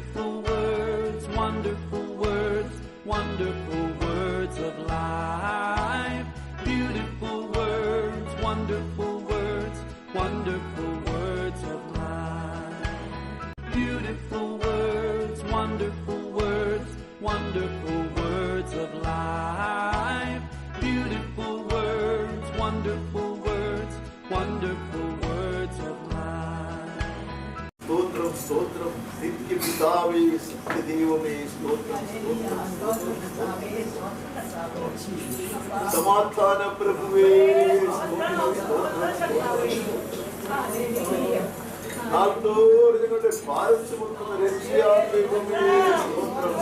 Beautiful words, wonderful words, wonderful words of life. Beautiful words, wonderful words, wonderful words of life. Beautiful words, wonderful words, wonderful words of life. Beautiful words, wonderful words, wonderful words of life. స్తోత్రం స్తోత్రం నిత్య పితావే సత్య దైవమే స్తోత్రం సమాధాన ప్రభువే నాతో ఎందుకంటే పారచముకున్న రక్షియా దైవమే స్తోత్రం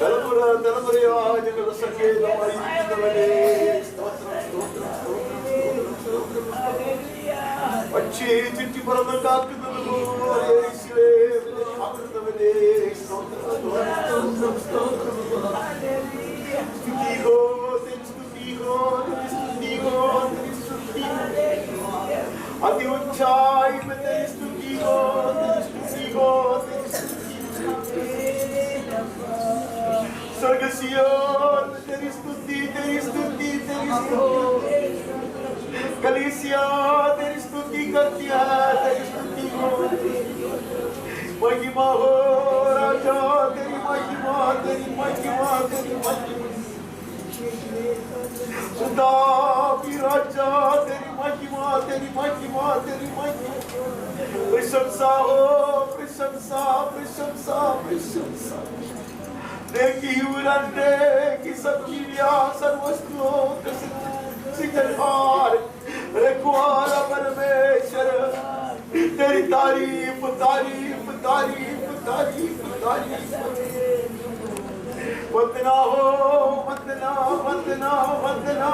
తలముర తలమురయా జగల సంకేతమై ఇష్టవనే స్తోత్రం స్తోత్రం अच्छी चिट्ठी पर अंदर काट के तो अरे ईश्वरे अमृत में दे स्तुति हो अति ऊंचाई में तेरी स्तुति हो स्वर्ग सियोन तेरी स्तुति कलीसिया तेरी स्तुति करती है, तेरी स्तुति हो महिमा हो राजा तेरी महिमा खुदा की राजा तेरी महिमा प्रशंसा हो प्रशंसा देखी उरंडे की सब चीज़ियाँ सर्वस्तुओं सिजनहार रखवाला परमेश्वर तेरी तारीफ वंदना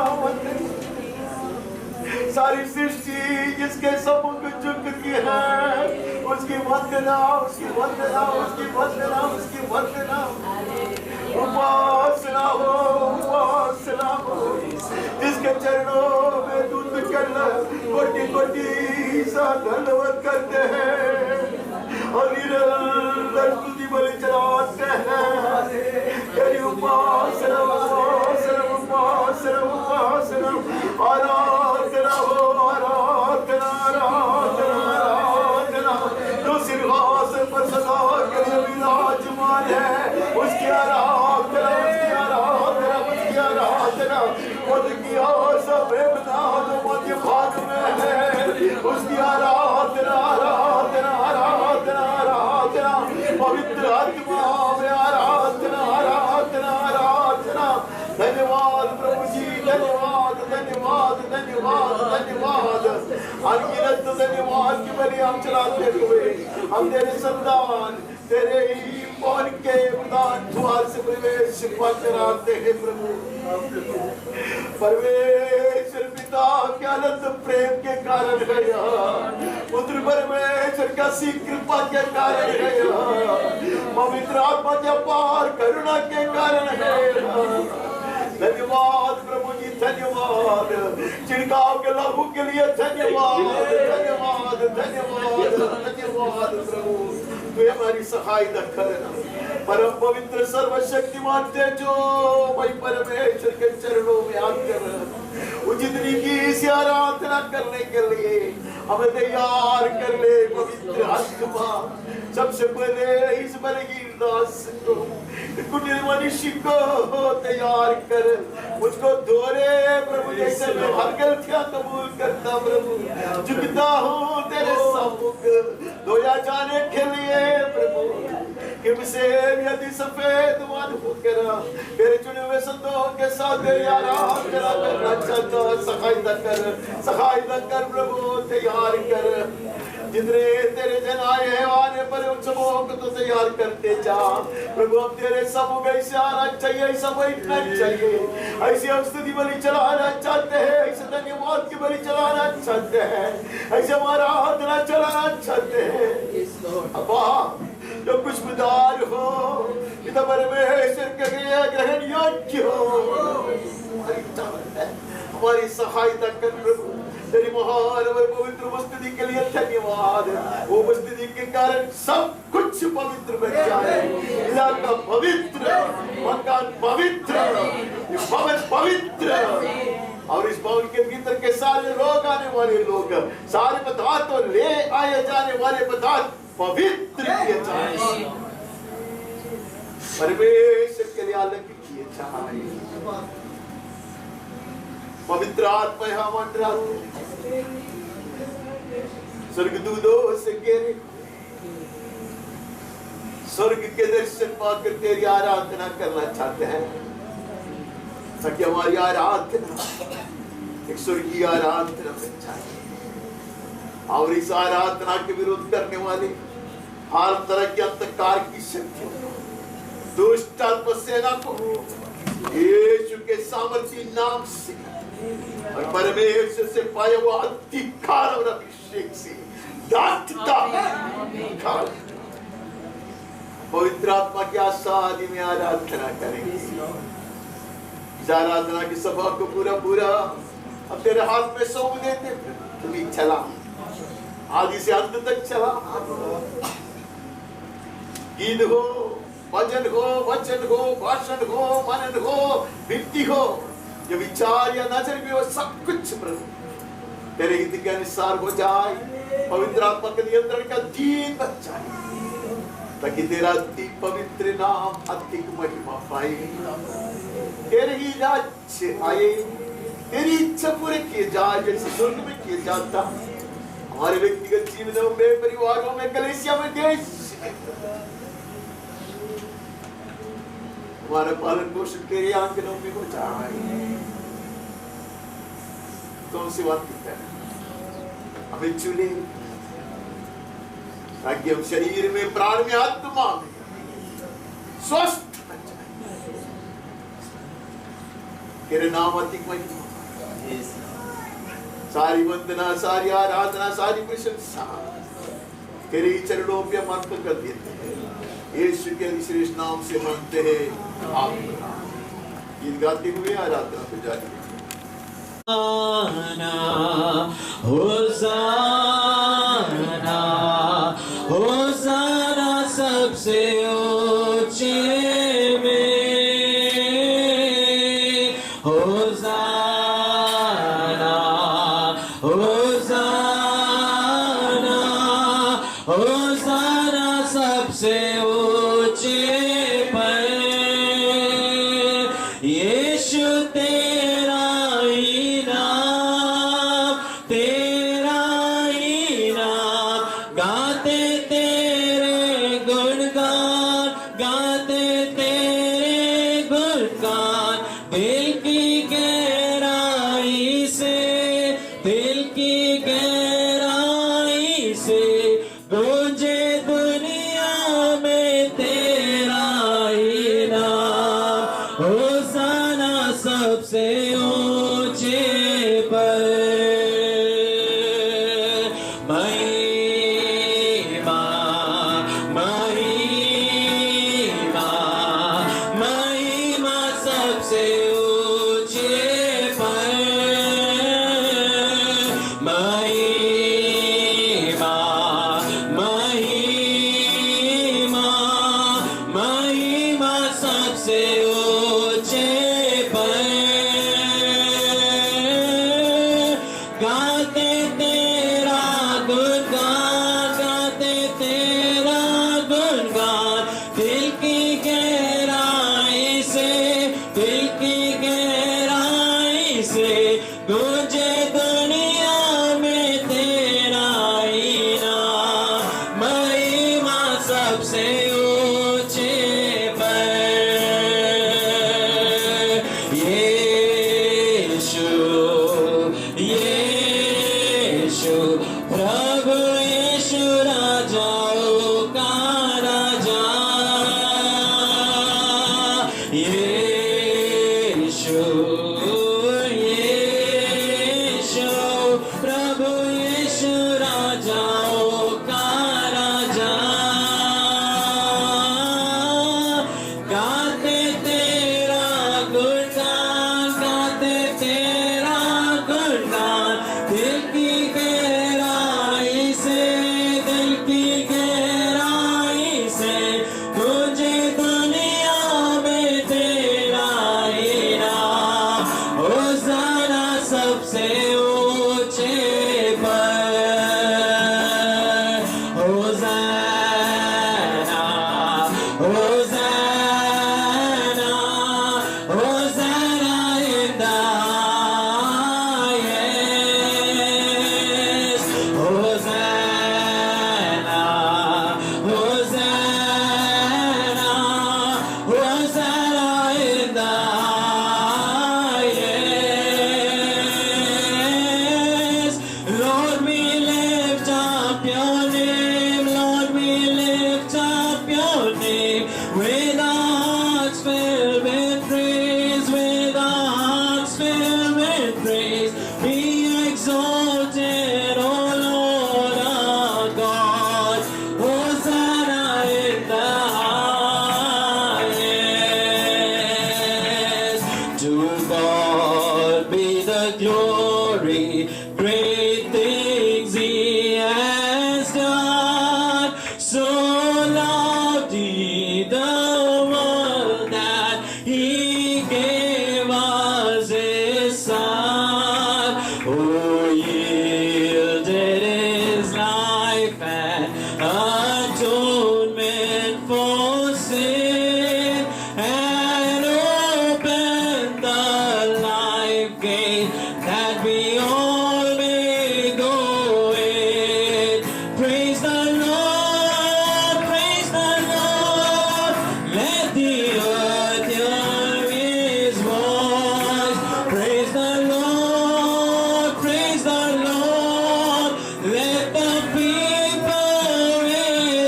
सारी सृष्टि जिसके समुख झुकती है उसकी वंदना उपासना हो जिसके चरणों में दूत कोटि सा धन्यवाद करते हैं और निरंतर स्तुति बलि चढ़ाते हैं तेरी उपासना आराधना हो आराधना जो सिंहासन पर सदा के लिए विराजमान है उसकी आराधना उसकी आशा बेबना जो मध्य भाग में है उसकी आराधना पवित्र आत्मा में आराधना धन्यवाद प्रभु जी धन्यवाद अनगिनत धन्यवाद की बलि हम चलाते हुए हम तेरे संतान तेरे ही पौन के प्रदान द्वार से प्रवेश कराते हैं प्रभु परमेश्वर पिता के अनंत प्रेम के कारण है पुत्र परमेश्वर का सी कृपा के कारण है पवित्र आत्मा के अपार करुणा के कारण है धन्यवाद प्रभु जी धन्यवाद छिड़काव के लहू के लिए धन्यवाद प्रभु तू हमारी सहायता करना परम पवित्र सर्वशक्तिमान तेजो वही परमेश्वर के चरणों में आकर उचित रीति से आराधना करने के लिए हमें तैयार कर ले पवित्र आत्मा सबसे पहले इस बलहीन दास को कुटिल मनुष्य को तैयार कर मुझको दोरे प्रभु जैसे मैं हर गलतियां कबूल करता प्रभु झुकता हूँ तेरे सम्मुख धोया जाने के लिए प्रभु किमसे यदि सफेद मान होकर तेरे चुने हुए संतों के साथ आराधना करना चाहता सहायता कर प्रभु तैयार कर जितने तेरे जन आए हैं आने पर उन सबों को तो तैयार करते जा प्रभु हम तेरे समूह ऐसे आना चाहिए ऐसा बैठना चाहिए ऐसे हम स्तुति बलि चलाना चाहते हैं ऐसे धन्यवाद की बलि चलाना चाहते हैं ऐसे हमारा आराधना चलाना चाहते हैं अब्बा जो खुशबूदार हो पिता परमेश्वर के लिए ग्रहण योग्य हो हमारी सहायता कर प्रभु तेरी महान और पवित्र उपस्थिति के लिए धन्यवाद। वो उपस्थिति के कारण सब कुछ पवित्र बन जाए। इलाका पवित्र, मकान पवित्र, भवन पवित्र, और इस भवन के भीतर के सारे लोग, आने वाले लोग, सारे पदार्थ और ले आए जाने वाले पदार्थ पवित्र किए जाए, परमेश्वर के लिए अलग किए जाए। पवित्र आत्मा यहाँ मंडराते हैं, स्वर्गदूतों से घेरे, स्वर्ग के दर्शन पाकर तेरी आराधना करना चाहते हैं, ताकि हमारी आराधना एक स्वर्गीय आराधना बन जाए। और इस आराधना के विरोध करने वाले हर तरह की अंधकार की शक्तियों को, दुष्ट आत्मा सेना को यीशु के सामर्थी नाम से और परमेश्वर से पाया हुआ अधिकार और अभिषेक से डांटता है। पवित्र आत्मा की आसानी में आराधना करेंगे। इस आराधना की सभा को पूरा पूरा अब तेरे हाथ में सौंप देते। तुम्हें चला, आदि से अंत तक चला। गीत हो, भजन हो, वचन हो, भाषण हो, मनन हो, विनती हो, जो विचार या नजर भी हो, सब कुछ प्रभु तेरे हित के अनुसार हो जाए। पवित्र आत्मा के नियंत्रण का अधीन बन जाए, ताकि तेरा अति पवित्र नाम अधिक महिमा पाए। तेरे ही राज्य आए, तेरी इच्छा पूरे किए जाए, जैसे स्वर्ग में किए जाता हमारे व्यक्तिगत जीवनों में, परिवारों में, कलीसिया में, देश में। हमारा पालन पोषण तेरे आंगनों में हो जाए। तुमसे बात करते हैं, हमें चुने ताकि हम शरीर में, प्राण में, आत्मा में स्वस्थ बन जाए। तेरे नाम अधिक महिमा, सारी वंदना, सारी आराधना, सारी प्रशंसा तेरे ही चरणों पे हम अर्पण कर देते हैं। यीशु के श्रेष्ठ नाम से मांगते हैं, आमीन। गीत गाते हुए आराधना को जारी रखें। होसाना, होसाना सबसे ऊंचे में, होसाना, होसाना, होसाना सबसे ऊंचे पर। यीशु तेरा ही नाम, तेरा ही नाम, गाते तेरे गुणगान, गाते तेरे गुणगान। दिल की गहराई से, दिल की गहराई से गूंजे दुनिया में तेरा ही नाम। होसाना सबसे ऊंचे पर। महिमा, महिमा, महिमा सबसे ऊंचे पर। महिमा, महिमा, महिमा सबसे ऊंचे पर। गाते तेरा गुणगान, गाते तेरा गुणगान। दिल की गहराई से, दिल की गहराई से गूंजे दुनिया में तेरा ही नाम। महिमा सबसे ऊंचे पर। यीशु, यीशु प्रभु, यीशु राजाओं का राजा। यीशु, यीशु प्रभु, यीशु राजाओं का राजा। with hearts filled with praise, with hearts filled with praise. Be exalted, O Lord our God. Hosanna in the highest. To God be the glory, great things He has done. So loved He the world that He gave us His Son, who yielded His life and atonement for sin, and opened the life gate that we all may go in. Praise the Lord, praise the Lord. Let the earth hear His voice. Praise the Lord, praise the Lord. Let the people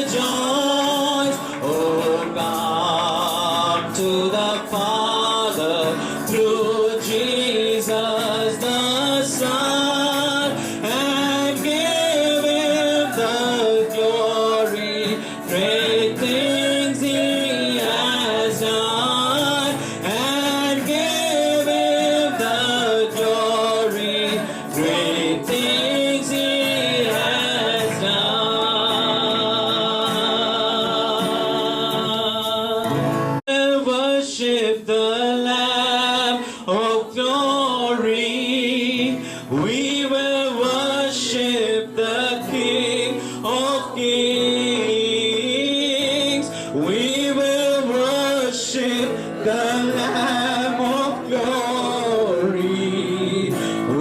rejoice. Oh, come to the Father through Jesus the Son, and give Him the glory. Great things He has done, and give Him the glory. Great things He has done. Worship the Lamb of glory. We will worship the King of kings. We will worship the Lamb of glory.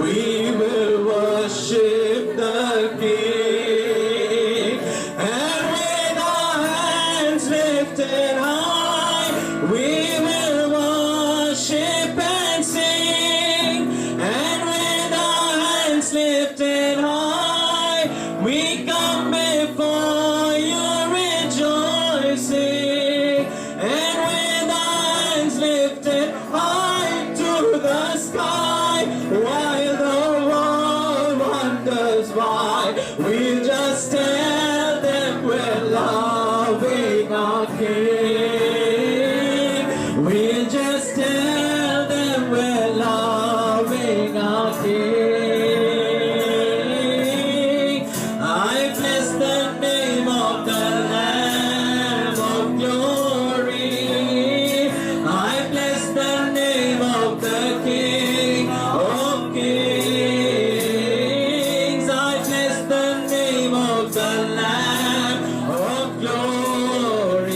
We will worship the King. And with our hands lifted high, we will worship and sing. And with our hands lifted high, we come before you rejoicing. And with our hands lifted high to the sky, while the world wonders why, we just tell them we're loving our King. We just tell them we're loving our King. I bless the name of the Lamb of glory. I bless the name of the King of kings. I bless the name of the Lamb of glory.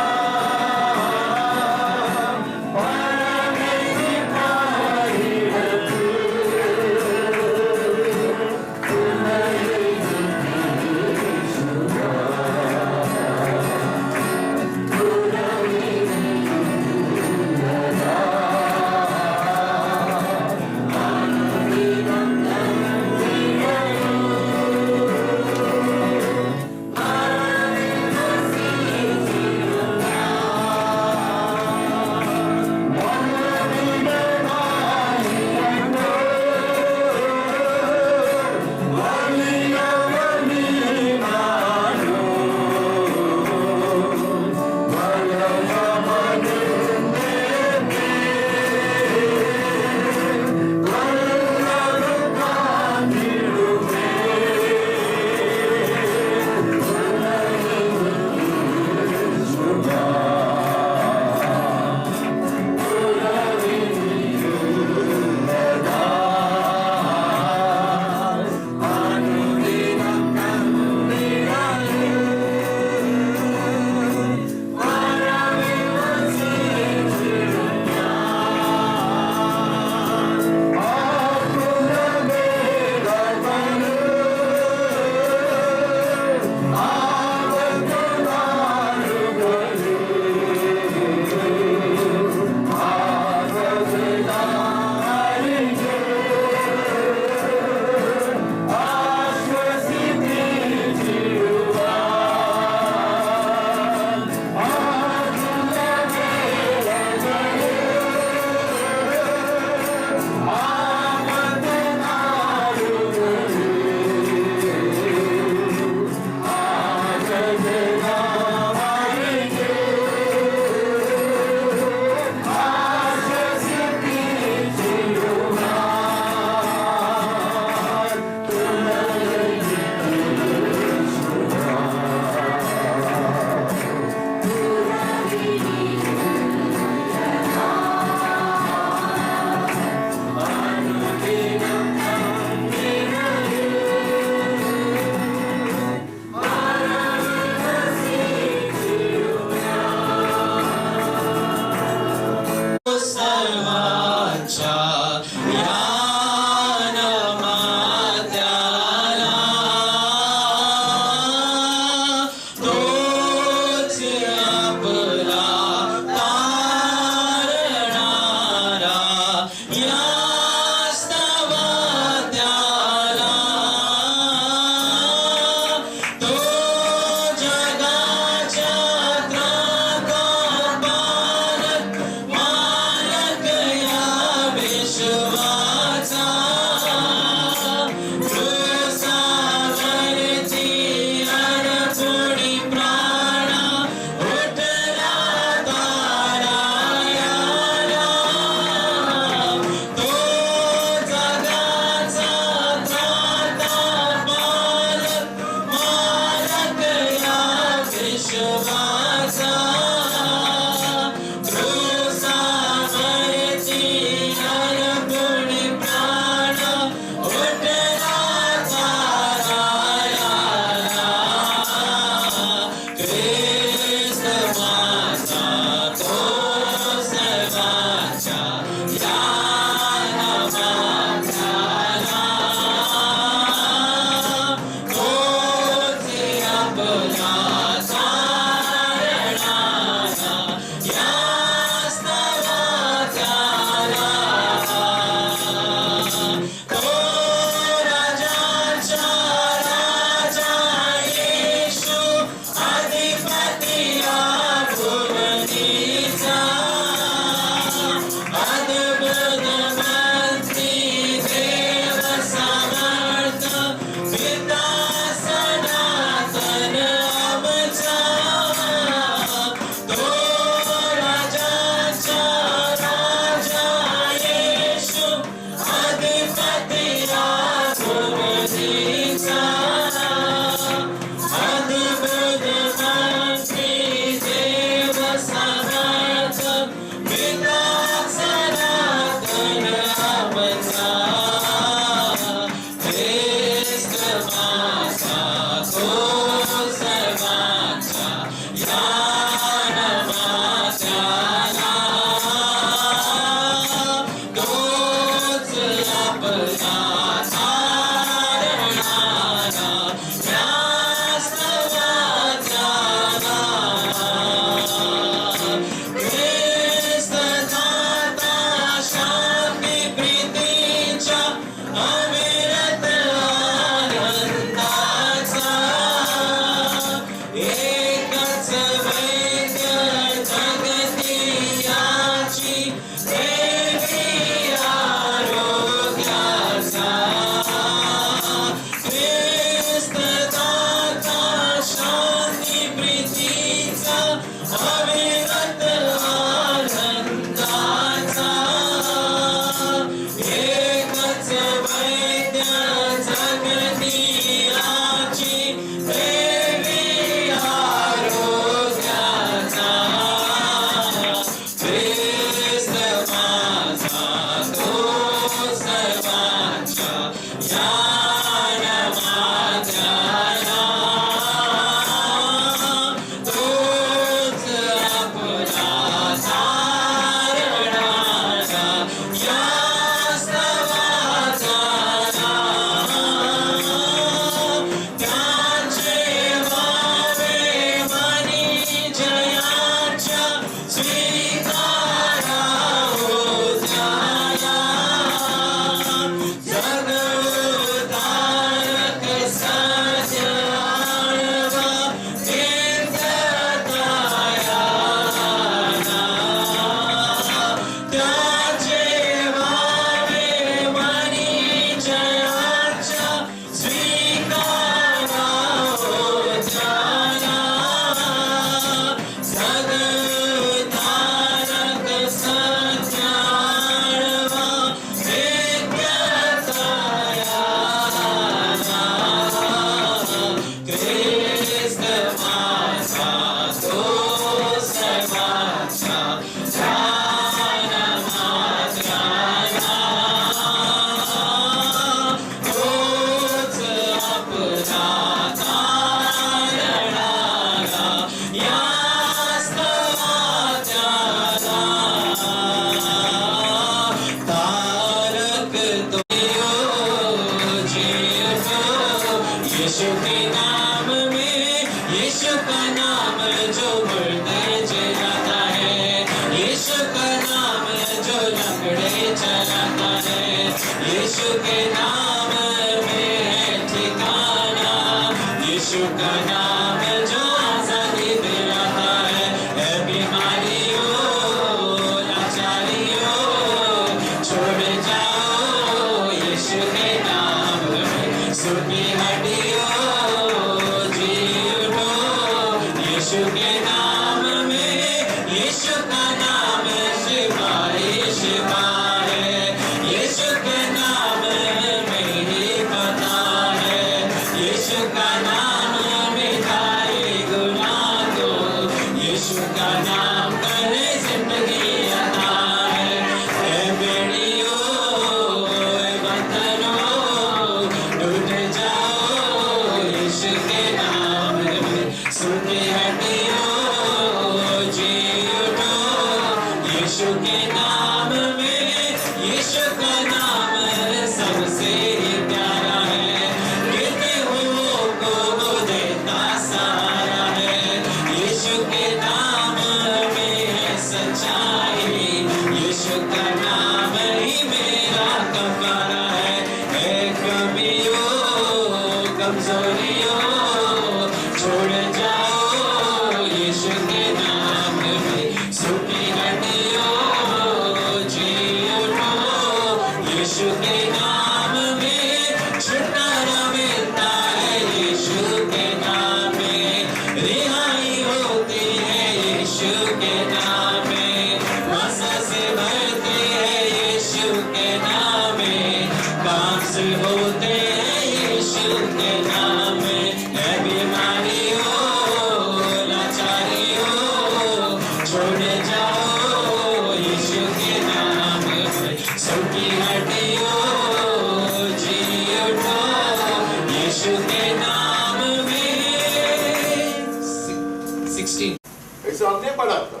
ऐसा हमने पढ़ा था,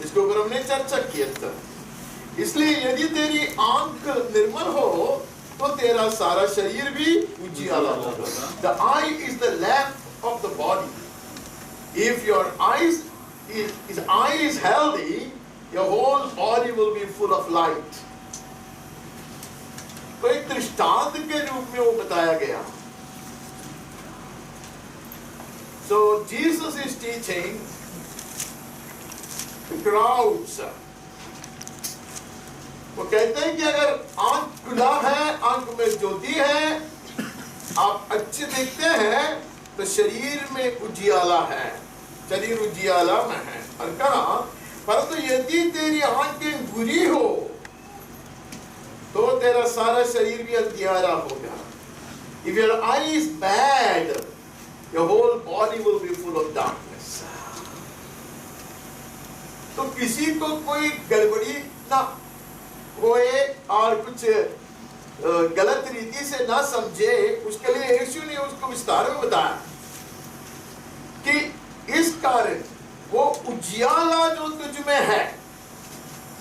इसके ऊपर हमने चर्चा किया था इसलिए यदि तेरी आंख निर्मल हो तो तेरा सारा शरीर भी उजियाला होगा। The eye is the lamp of the body. If your eye is healthy, your whole body will be full of light. तो एक दृष्टांत के रूप में वो बताया गया। So Jesus is teaching the crowds. वो कहते हैं कि अगर आंख खुला है, आंख में ज्योति है, आप अच्छे देखते हैं तो शरीर में उजियाला है, शरीर उजियाला में है। और कहा परंतु यदि तेरी आंखें बुरी हो तो तेरा सारा शरीर भी अंधियारा होगा। If your eye is bad, your whole body will be full of darkness. तो किसी को कोई गड़बड़ी ना होए और कुछ गलत रीति से ना समझे, उसके लिए यीशु ने उसको विस्तार में बताया कि इस कारण वो उजियाला जो तुझ में है,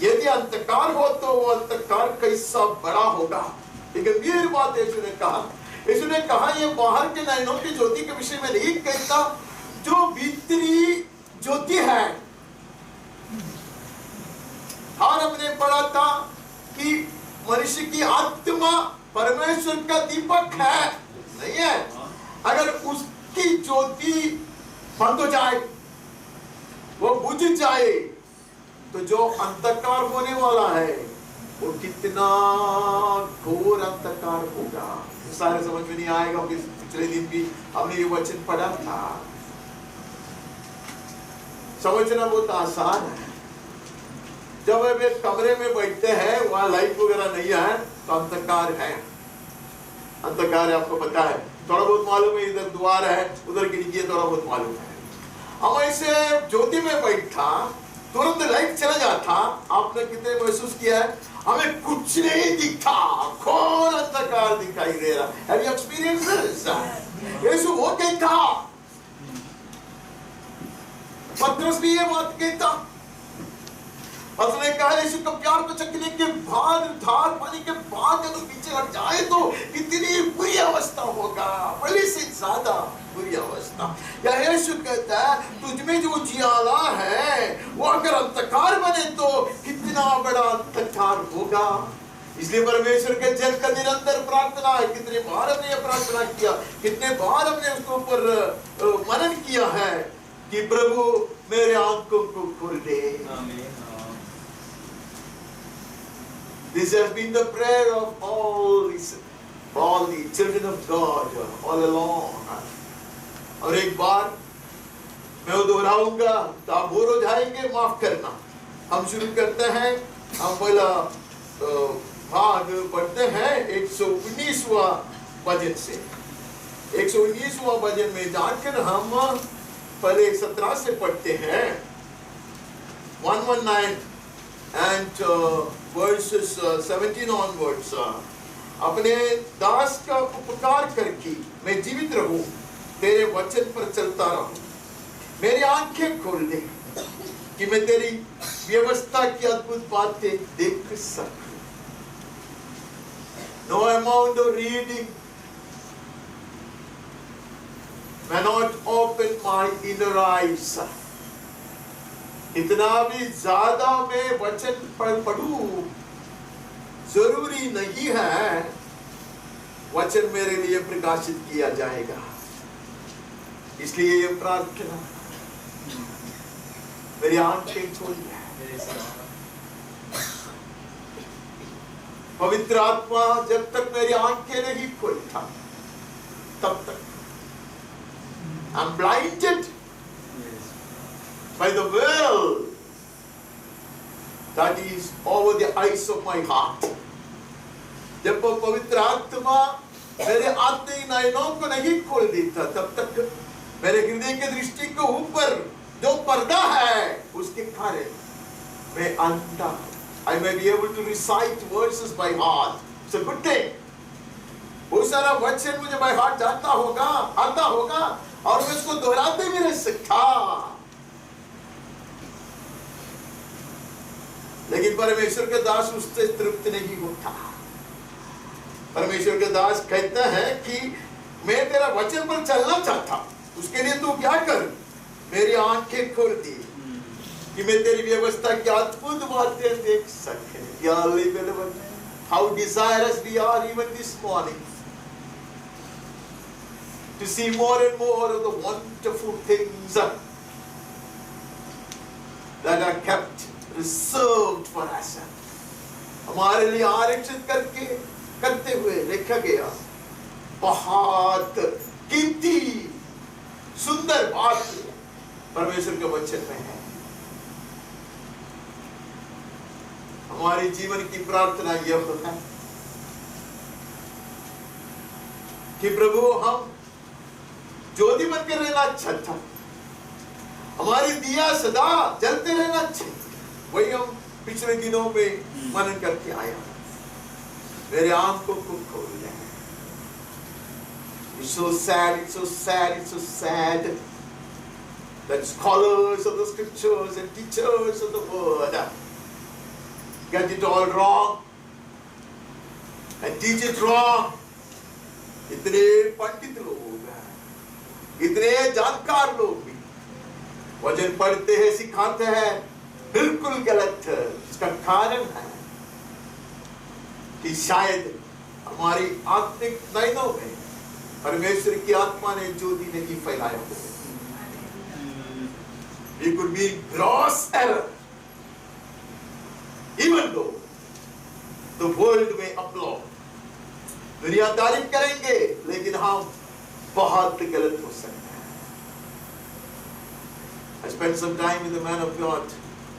यदि अंधकार हो तो वो अंधकार कैसा बड़ा होगा। एक गंभीर बात यीशु ने कहा। यीशु ने कहा ये बाहर के नयनों की ज्योति के विषय में नहीं कहता, जो भीतरी ज्योति है। और हमने पढ़ा था कि मनुष्य की आत्मा परमेश्वर का दीपक है, नहीं है। अगर उसकी ज्योति बंद हो जाए, वो बुझ जाए, तो जो अंधकार होने वाला है वो कितना घोर अंधकार होगा। सारे समझ में नहीं आएगा। पिछले दिन भी हमने ये वचन पढ़ा था। समझना बहुत आसान है। जब आप एक कमरे में बैठते हैं, वहां लाइट वगैरह नहीं है तो अंधकार है। अंधकार है, आपको पता है, थोड़ा बहुत मालूम है, इधर द्वार है, उधर खिड़की है, थोड़ा बहुत मालूम है। हम ऐसे ज्योति में बैठा, तुरंत लाइट चला जाता, आपने कितने महसूस किया है? हमें कुछ नहीं दिखता, घोर अंधकार दिखाई दे रहा। Have you experienced this? यीशु वो कहता, पतरस भी ये बात कहता। उसने कहा यीशु का प्यार को चखने के बाद, धार पानी के बाद अगर पीछे हट जाए तो कितनी बुरी अवस्था होगा, पहले से ज्यादा बुरी अवस्था। या यीशु कहता है तुझ में जो उजियाला है वो अगर अंधकार बने तो कितना बड़ा अंधकार होगा। इसलिए परमेश्वर के जन का निरंतर प्रार्थना है। कितने बार हमने ये प्रार्थना किया, कितने बार हमने उसके ऊपर मनन किया है कि प्रभु मेरे आंखों को खोल दे। This has been the prayer of all the children of God all along. और एक बार मैं वो दोहराऊंगा तो आप बोर हो जाएंगे, माफ करना। हम शुरू करते हैं, हम पहला भाग पढ़ते हैं 119वां भजन से। 119वां भजन में जाकर हम पहले 17 से पढ़ते हैं, 119 and verses 17 onwards. अपने दास का उपकार करके मैं जीवित रहूं, तेरे वचन पर चलता रहूं। मेरी आंखें खोल दे कि मैं तेरी व्यवस्था की अद्भुत बातें देख सकूं। No amount of reading may not open my inner eyes. इतना भी ज्यादा मैं वचन पढ़ूं जरूरी नहीं है, वचन मेरे लिए प्रकाशित किया जाएगा। इसलिए ये प्रार्थना, मेरी आंखें खोलिए। पवित्र आत्मा जब तक मेरी आंखें नहीं खोलता तब तक I'm blinded by the veil that is over the eyes of my heart. जब वो पवित्र आत्मा मेरे आत्मिक नयनों को नहीं खोल देता तब तक मेरे हृदय के दृष्टि के ऊपर जो पर्दा है उसके कारण मैं अंधा। I may be able to recite verses by heart. It's a good thing. बहुत सारा वचन मुझे by heart जानता होगा, आता होगा और मैं उसको दोहराते भी रह सकता। लेकिन लेकिन परमेश्वर के दास उससे तृप्त नहीं होता। परमेश्वर के दास कहता है कि मैं तेरा वचन पर चलना चाहता, उसके लिए तू क्या कर, मेरी आंखें खोल दी कि मैं तेरी व्यवस्था की अद्भुत बातें देख सके। How desirous we are even this morning to see more and more of the wonderful things that are kept reserved for us. हमारे लिए आरक्षित करते हुए लिखा गया बहुत कीमती सुंदर बात परमेश्वर के वचन में है। हमारे जीवन की प्रार्थना यह है कि प्रभु हम ज्योति बनकर रहना चाहता, हमारी दिया सदा जलते रहना चाहिए। वही हम पिछले दिनों में मनन करके आया। मेरे आंखों को खोल दे। It's so sad, it's so sad, it's so sad that scholars of the scriptures and teachers of the word get it all wrong and teach it wrong. इतने पंडित लोग हैं, इतने जानकार लोग भी वचन पढ़ते हैं, सिखाते हैं, बिल्कुल गलत है। इसका कारण है कि शायद हमारी आत्मिक नयनों में परमेश्वर की आत्मा ने ज्योति नहीं फैलाया हो। We could be in gross error. Even though the world may applaud, दुनिया तारीफ करेंगे, लेकिन हम बहुत गलत हो सकते हैं। I spent some time with the man of God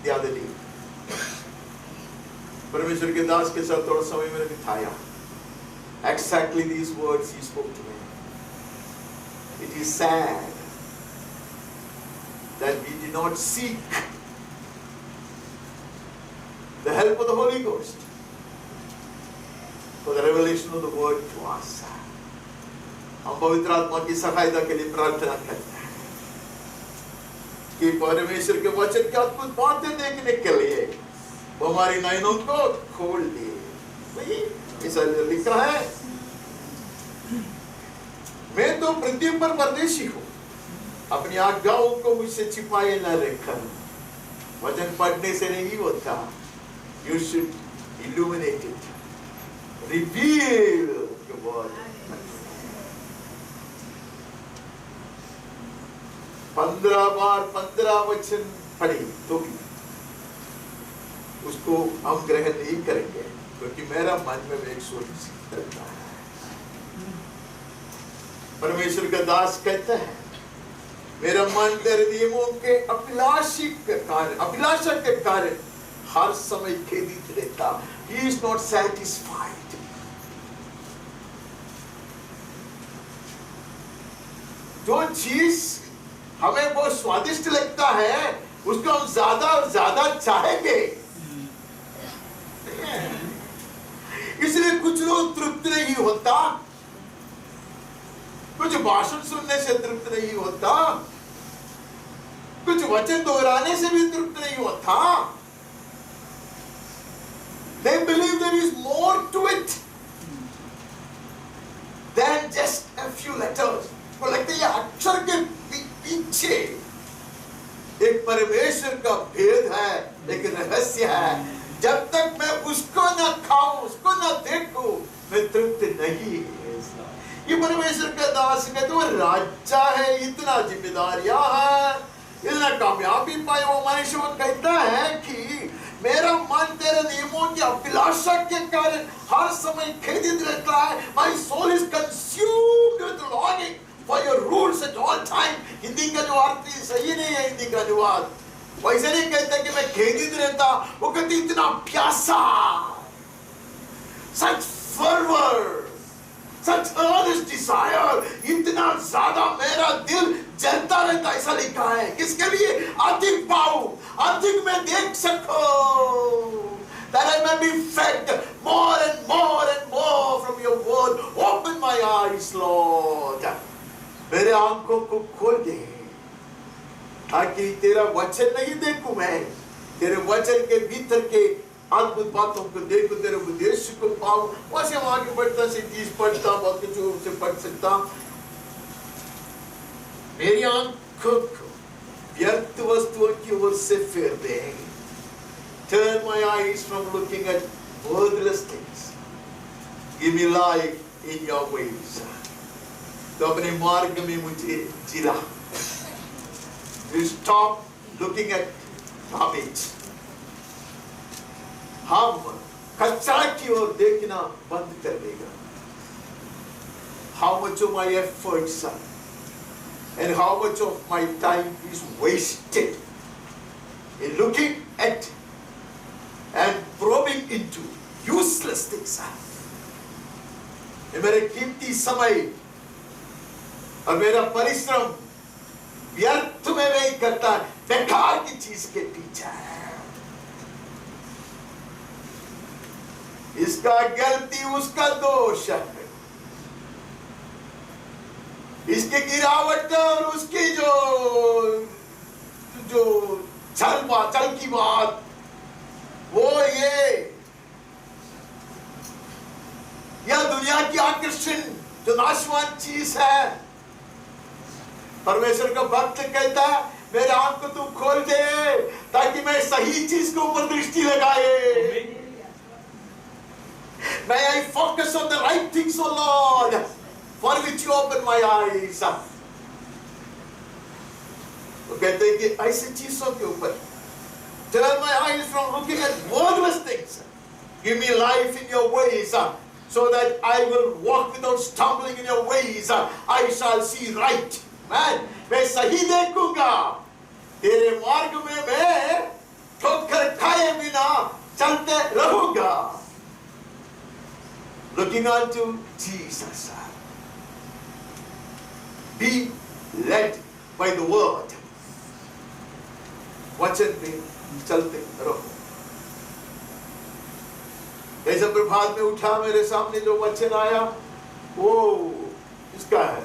the other day. परमेश्वर के दास के साथ थोड़ा समय मैंने बिताया। Exactly these words he spoke to me. It is sad that we did not seek the help of the Holy Ghost for the revelation of the word to us. हम पवित्र आत्मा की सहायता के लिए प्रार्थना करते हैं कि परमेश्वर के वचन की अद्भुत बातें देखने के लिए वो हमारी नयनों को खोल दे। ऐसा लिखा है, मैं तो पृथ्वी पर परदेशी हूँ, अपनी आज्ञाओं को मुझसे छिपाए न रखना। वचन पढ़ने से नहीं होता। You should illuminate it, reveal the word. 15 बार 15 वचन पढ़े तो भी उसको हम ग्रहण नहीं करेंगे, क्योंकि मेरा मन में एक सोच रहता है। परमेश्वर का दास कहता है, मेरा मन तेरे नियमों के अभिलाषा के कारण हर समय खेदित रहता। He is not satisfied. जो चीज हमें बहुत स्वादिष्ट लगता है उसको हम ज्यादा और ज्यादा चाहेंगे। इसलिए कुछ लोग तृप्त नहीं होता, कुछ भाषण सुनने से तृप्त नहीं होता, कुछ वचन दोहराने से भी तृप्त नहीं होता। They believe there is more to it than just a few letters. वो लगता है ये अक्षर के पीछे एक परमेश्वर का भेद है, एक रहस्य है। जब तक मैं उसको न खाऊं, उसको न देखूं, मैं तृप्त नहीं। ये परमेश्वर का दास कहते वो राजा है, इतना जिम्मेदारियां हैं, इतना कामयाबी पाए। वो मनुष्य कहता है कि मेरा मन तेरे नियमों की अभिलाषा के कारण हर समय खेदित रहता है। My soul is consumed with longing for your rules at all time. Hindi का जो अर्थ सही नहीं है, हिंदी का अनुवाद वैसे नहीं कहता कि मैं खेदित रहता, वो कहती इतना प्यासा, such fervor, such earnest desire, इतना ज्यादा मेरा दिल जलता रहता। ऐसा लिखा है किसके लिए? अधिक पाऊं, अधिक मैं देख सकूं, that I may be fed more and more and more from your word. Open my eyes, Lord. मेरे आंखों को खोल दे ताकि तेरा वचन नहीं देखूं मैं, तेरे वचन के भीतर के अद्भुत बातों को देखो, तेरे उद्देश्य को पाओ। वैसे हम आगे बढ़ता से 30 पढ़ता, बहुत कुछ से पढ़ सकता। मेरी आंखों को व्यर्थ वस्तुओं की ओर से फेर दे। Turn my eyes from looking at worthless things. Give me life in your ways. तो अपने मार्ग में मुझे जिला। You stop looking at garbage. हम कचरा की ओर देखना बंद कर देगा। How much of my efforts and how much of my time is wasted in looking at and probing into useless things. ये मेरे कीमती समय और मेरा परिश्रम व्यर्थ में वही करता है, बेकार की चीज के पीछे है। इसका गलती उसका दोष है, इसके गिरावट और उसकी जो चल की बात, वो ये यह दुनिया की आकर्षण जो नाशवान चीज है। परमेश्वर का भक्त कहता है, मेरे आंख को तू खोल दे ताकि मैं सही चीज के ऊपर दृष्टि लगाए। May I focus on the right things, O Lord, for which you open my eyes. वो कहते हैं कि ऐसी चीजों के ऊपर, turn my eyes from looking at worthless things. Give me life in your ways, so that I will walk without stumbling in your ways. I shall see right. Man, मैं सही देखूंगा, तेरे मार्ग में मैं ठोकर खाए बिना चलते रहूंगा। Looking unto Jesus. Be led by the word. वचन में चलते रहो। ऐसे प्रभात में उठा, मेरे सामने जो वचन आया वो इसका है,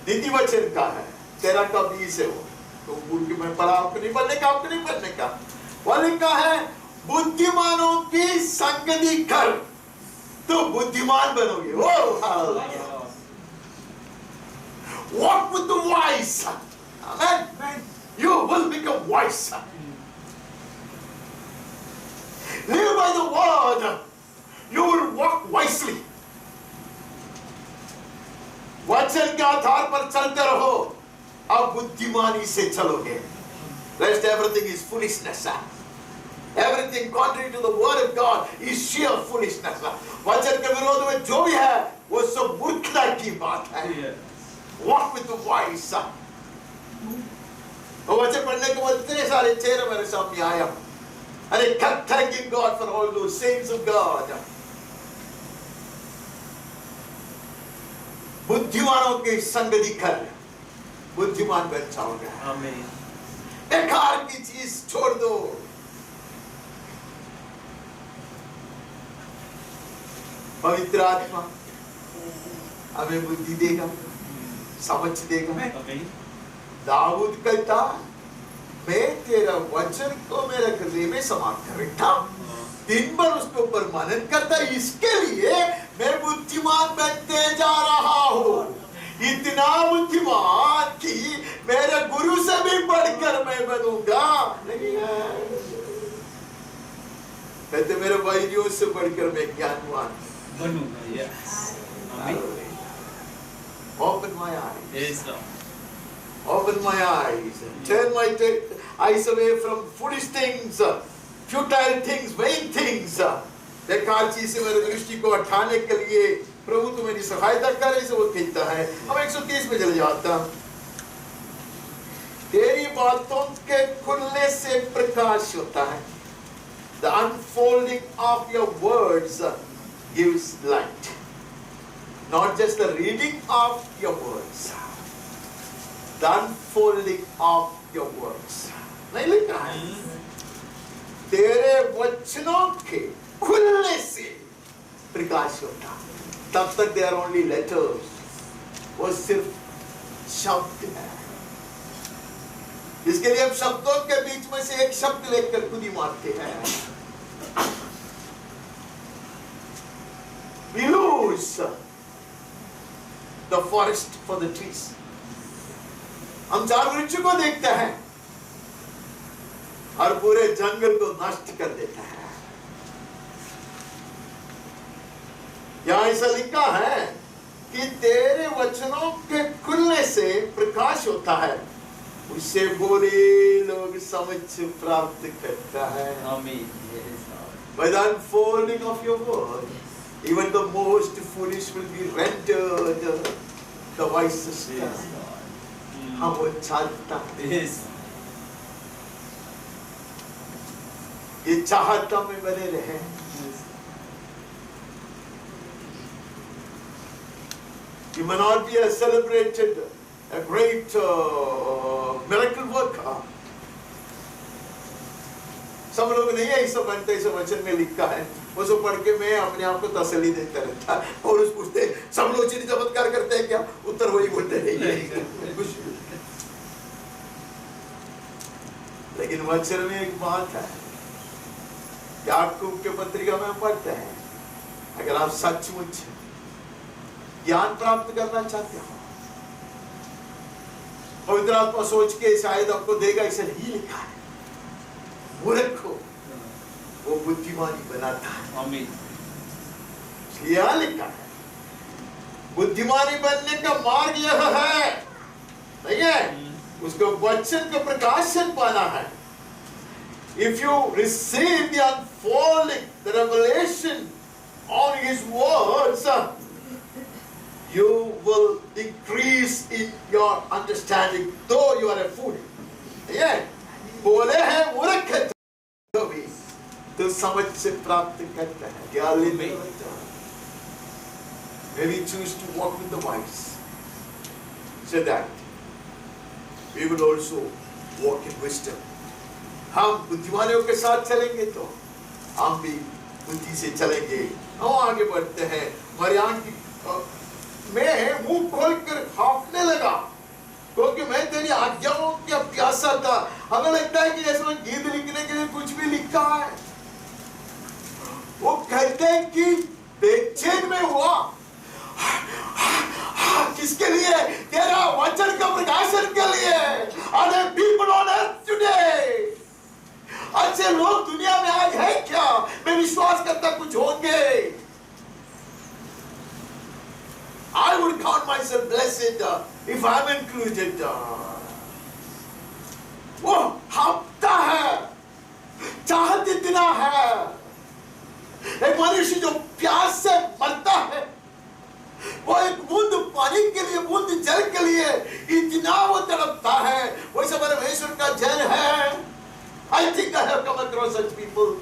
नीति वचन का है। 13 का 20 है वो, तो भूल के मैं पढ़ा, आपको नहीं पढ़ने का, आपको नहीं पढ़ने का। वो लिखा है, बुद्धिमानों की संगति कर तो बुद्धिमान बनोगे। Walk with the wise. Amen. You will become wise. Live by the word. You will walk wisely. वचन के आधार पर चलते रहो, अब बुद्धिमानी से चलोगे। Rest everything is foolishness. Everything contrary to the word of God is sheer foolishness. वचन के विरोध में जो भी है वो सब मूर्खता की बात है। Walk with the wise. और वचन पढ़ने के बाद इतने सारे चेहरे मेरे सामने आया, and I kept thanking God for all those saints of God. बुद्धिमानों की संगति कर, बुद्धिमान बन जाओगे। आमीन। बेकार की चीज छोड़ दो। पवित्र आत्मा हमें बुद्धि देगा, समझ देगा। दाऊद कहता, मैं तेरा वचन को मेरे हृदय में समा कर रखा, दिन भर उसके ऊपर मनन करता, इसके लिए मैं बुद्धिमान बनते जा रहा हूँ। इतना बुद्धिमान कि मेरे गुरु से भी बढ़कर मैं बनूंगा। कहते मेरे भाइयों से बढ़कर मैं ज्ञानवान बनूंगा। Open my eyes. Yes, Lord. Open my eyes. Turn my eyes away from foolish things, futile things, vain things. बेकार चीज से मेरे दृष्टि को हटाने के लिए प्रभु तू मेरी सहायता करे, इसे वो कहता है। अब 130 में चले जाता। तेरी बातों के खुलने से प्रकाश होता है। The unfolding of your words gives light. Not just the reading of your words, the unfolding of your words. नहीं लिखा है, तेरे वचनों के खुलने से प्रकाश होता। तब तक they are only letters. वो सिर्फ शब्द है। इसके लिए हम शब्दों के बीच में से एक शब्द लेकर खुद ही मारते हैं। We lose the forest for the trees. हम झाड़ वृक्ष को देखते हैं और पूरे जंगल को नष्ट कर देता है। यहाँ ऐसा लिखा है कि तेरे वचनों के खुलने से प्रकाश होता है, उससे बुरे लोग समझ प्राप्त करता है। Amen. By the unfolding of your word, even the most foolish will be rendered the wisest. Yes, हाँ वो चाहता है, Yes. ये चाहता में बने रहे। You may not be a celebrated, a great miracle worker. सब लोग नहीं है, सब बनते इस वचन में लिखा है। वो सब पढ़ के मैं अपने आप को तसल्ली देता रहता और उस पूछते सब लोग चीनी चमत्कार करते हैं क्या? उत्तर वही बोलते नहीं। लेकिन वचन में एक बात है, याकूब के पत्रिका में पढ़ते हैं, अगर आप सचमुच ज्ञान प्राप्त करना चाहते हो, पवित्र आत्मा सोच के शायद आपको देगा, इसे नहीं लिखा है, मूर्ख को वो बुद्धिमानी बनाता है। Amen. क्या लिखा है? बुद्धिमानी बनने का मार्ग यह है, नहीं है? उसको वचन का प्रकाशन पाना है। If you receive the unfolding, the revelation on His words, you will increase in your understanding, though you are a fool. Yeah. बोले हैं मूर्ख है तो भी तो समझ से प्राप्त करता है। क्या लेते हैं? May we choose to walk with the wise, so that we will also walk in wisdom. हम बुद्धिमानियों के साथ चलेंगे तो हम भी बुद्धि से चलेंगे। हम आगे बढ़ते हैं। मरियम की मैं मुंह खोलकर हाँफने लगा क्योंकि मैं तेरी आज्ञाओं का प्यासा था। हमें लगता है कि इसमें गीत लिखने के लिए कुछ भी लिखा है। वो कहते हैं कि बेचैन में हुआ किसके लिए? तेरा वचन का प्रकाशन के लिए। Are there people on earth today? अच्छे लोग दुनिया में आज है क्या? मैं विश्वास करता कुछ होंगे। I would count myself blessed if I'm included. वो हफ्ता है, चाहत इतना है। एक मनुष्य जो प्यास से मरता है, वो एक बूंद पानी के लिए, बूंद जल के लिए इतना वो तड़पता है। वैसे परमेश्वर का जन है। I think I have come across such people.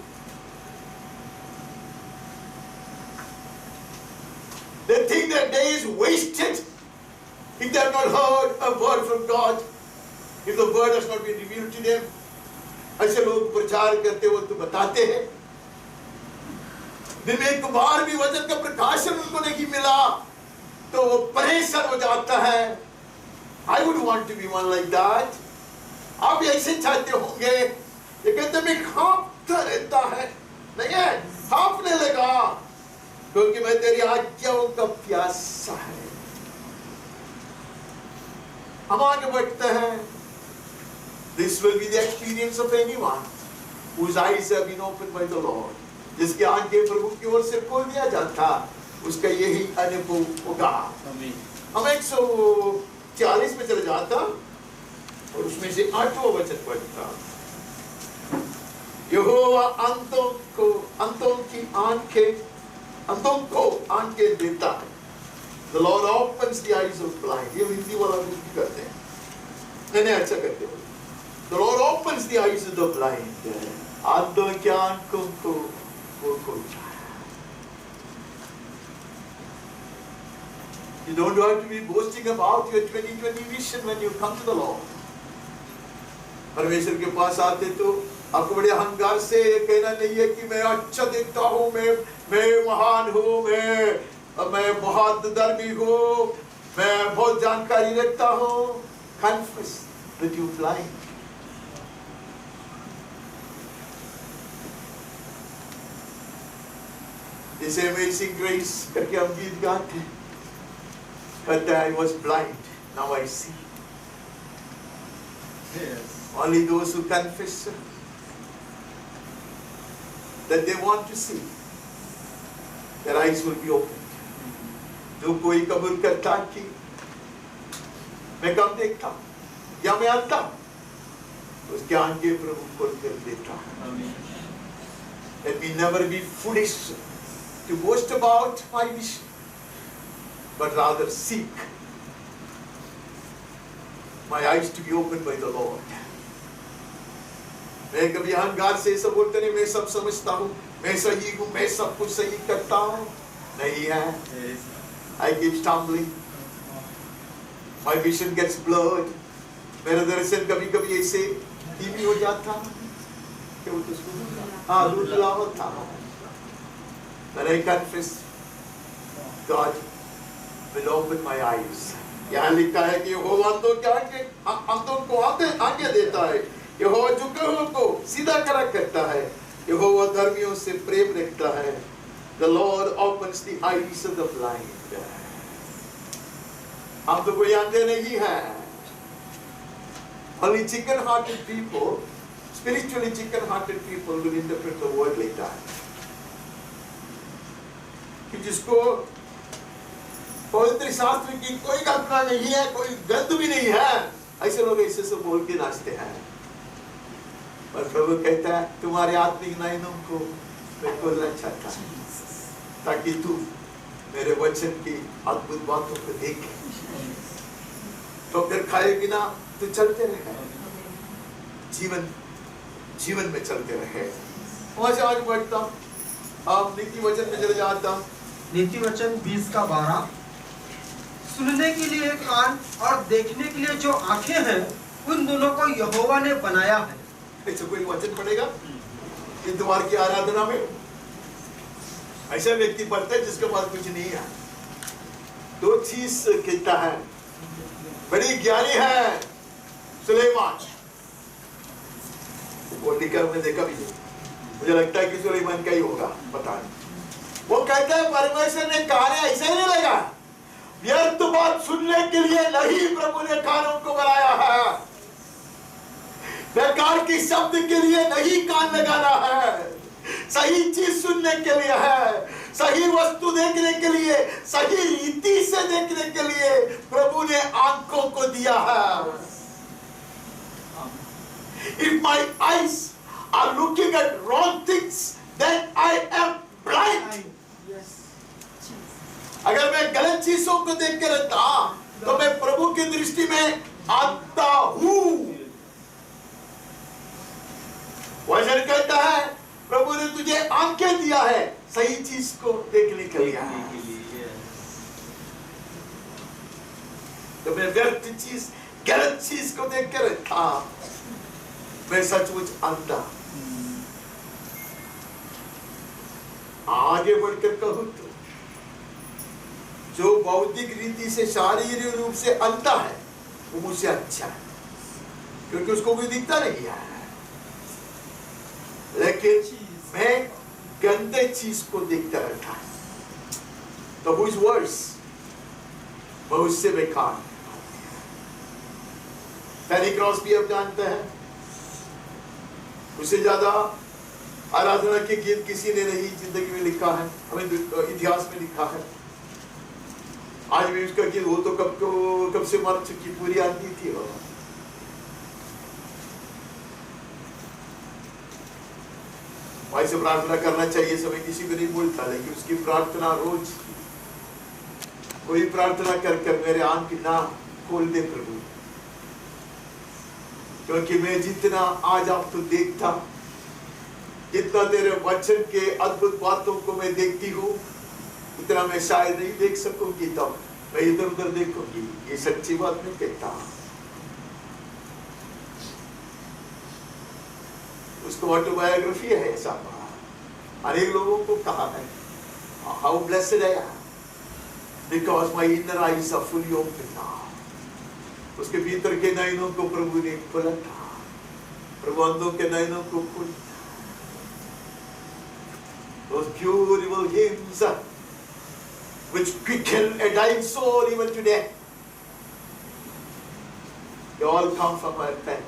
They think their day is wasted if they have not heard a word from God, if the word has not been revealed to them. ऐसे लोग प्रचार करते हो तो बताते हैं, दिन में एक बार भी वचन का प्रकाशन उनको नहीं मिला तो वो परेशान हो जाता है। I would want to be one like that. आप भी ऐसे चाहते होंगे। ये कहते मैं हाँफता रहता है, नहीं है? हाँफने लगा क्योंकि मैं तेरी आज्ञाओं का प्यासा है। हम आगे बढ़ते हैं। This will be the experience of anyone whose eyes have been opened by the Lord. जिसकी आंखें प्रभु की ओर से खोल दिया जाता, उसका यही अनुभव होगा। हम 140 में चले जाता और उसमें से 8वां वचन पढ़ता। यहोवा अंतों को आंखें देता है। The Lord opens the eyes of blind. ये हिंदी वाला भी करते हैं। नहीं अच्छा करते हो। The Lord opens the eyes of the blind. अंधों की आंखों को वो खोलता है। You don't have to be boasting about your 2020 vision when you come to the Lord. परमेश्वर के पास आते तो आपको बड़े अहंकार से कहना नहीं है कि मैं अच्छा देखता हूँ, मैं महान हूँ, मैं बहुत धर्मी हूँ, मैं बहुत जानकारी रखता हूँ। Confess that you blind. जैसे अमेजिंग ग्रेस करके हम गीत गाते हैं, कहता है I was blind, now I see. Only those who confess that they want to see, their eyes will be opened. जो कोई कबूल करता कि मैं कम देखता या मैं आता, उसके आंखें प्रभु खोल कर देता. Let me never be foolish to boast about my vision, but rather seek my eyes to be opened by the Lord. मैं कभी अहंकार से सब बोलते नहीं, मैं सब समझता हूँ, मैं सही हूँ, मैं सब कुछ सही करता हूँ. नहीं है. I keep stumbling. My vision gets blurred. मेरा दर्शन कभी कभी ऐसे धीमी हो जाता. क्या बोलते उसको? हाँ, धुंधला होता. But I confess, God will open my eyes. यहाँ लिखा है कि यहोवा अंधों के आगे, अंधों को आगे देता है. यहोवा झुके हुओं को सीधा करा करता है. यहोवा धर्मियों से प्रेम रखता है. The Lord opens the eyes of the blind. हम तो कोई अंधे नहीं हैं. Only chicken-hearted people, spiritually chicken-hearted people will interpret the word like that. कि जिसको पवित्र शास्त्र की कोई कल्पना नहीं है, कोई गंध भी नहीं है, ऐसे लोग ऐसे से बोल के नाचते हैं. पर प्रभु कहता है तुम्हारे आत्मिक नयनों को मैं खोलना चाहता हूं, ताकि तू मेरे वचन की अद्भुत बातों को देखे. तो फिर खाए बिना तू चलते रहे, जीवन में चलते रहे. वहां से आगे बढ़ता हूं, आप नीति वचन में चले जाता हूं. नीति वचन 20:12. सुनने के लिए कान और देखने के लिए जो आंखें हैं, उन दोनों को यहोवा ने बनाया है. ऐसे कोई वचन पढ़ेगा इतवार की आराधना में? ऐसा व्यक्ति पढ़ता है जिसके पास कुछ नहीं है. दो चीज कहता है, बड़ी ज्ञानी है सुलेमान. वो लिखा मैंने देखा भी नहीं, मुझे लगता है कि सुलेमान का ही होगा, पता नहीं. वो कहता है परमेश्वर ने कान ऐसे ही नहीं लगा. व्यर्थ बात सुनने के लिए नहीं प्रभु ने कानों को बनाया है. बेकार की शब्द के लिए नहीं कान लगाना है. सही चीज सुनने के लिए है, सही वस्तु देखने के लिए, सही रीति से देखने के लिए प्रभु ने आंखों को दिया है. If my eyes are looking at wrong things, then I am blind. अगर मैं गलत चीजों को देख कर रहता तो मैं प्रभु की दृष्टि में आता हूं. वचन कहता है प्रभु ने तुझे आंखें दिया है सही चीज को देखने के लिए. तो मैं व्यर्थ चीज, गलत चीज को देख कर रहता, मैं सचमुच अंधा. आगे बढ़कर कहूं तो जो बौद्धिक रीति से, शारीरिक रूप से अंधा है, वो मुझसे अच्छा है, क्योंकि उसको कोई दिखता नहीं है. लेकिन मैं गंदे चीज को देखता रहता है, तो who is worse? बहुत से बेकार. फैनी क्रॉस्बी आप जानते हैं, उससे ज्यादा आराधना के गीत किसी ने नहीं जिंदगी में लिखा है, हमें इतिहास में लिखा है. आज भी उसका गीत, वो तो कब से मर चुकी, पूरी आदमी थी. वो भाई से प्रार्थना करना चाहिए, समय किसी को नहीं बोलता, लेकिन उसकी प्रार्थना रोज, कोई प्रार्थना कर मेरे आंख ना खोल दे प्रभु, क्योंकि मैं जितना आज आप तो देखता, जितना तेरे वचन के अद्भुत बातों को मैं देखती हूँ, उतना मैं शायद नहीं देख सकूंगी. तब मैं इधर उधर देखूंगी. ये सच्ची बात नहीं कहता. उसको ऑटोबायोग्राफी है ऐसा, अनेक लोगों को कहा है, how blessed I am because my inner eyes are fully open now. उसके भीतर के नयनों को प्रभु ने खोला था. प्रभु अंधों के नयनों को खोला. those beautiful hymns which quicken a dying soul even today. They all come from our pen.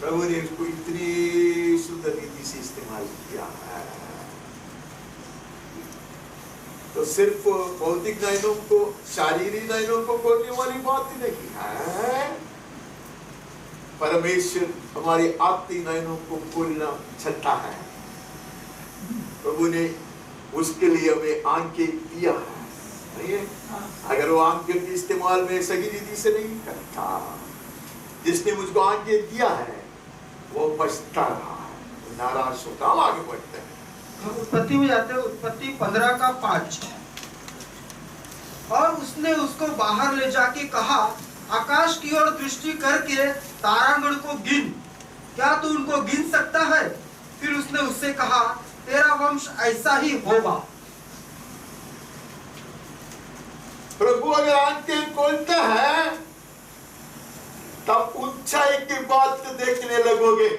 प्रभु ने इसको इतनी सुंदर रीति से इस्तेमाल किया है। तो सिर्फ भौतिक नयनों को, शारीरिक नयनों को खोलने वाली बात ही नहीं है। परमेश्वर हमारी आत्मिक नयनों को खोलना चाहता है। प्रभु ने उसके लिए हमें आंखें दिया है, नहीं है? अगर वो आंखें के इस्तेमाल में सही रीति से नहीं करता, जिसने मुझको आंखें दिया है वो पछता रहा है, नाराज होता। हम आगे बढ़ते हैं। उत्पत्ति में जाते हैं, उत्पत्ति 15:5। और उसने उसको बाहर ले जाके कहा, आकाश की ओर दृष्टि करके तारागण को गिन, क्या तू उनको गिन सकता है? फिर उसने उससे कहा, तेरा वंश ऐसा ही होगा। प्रभु अगर आंखें खोलता है तब ऊंचाई की बात देखने लगोगे।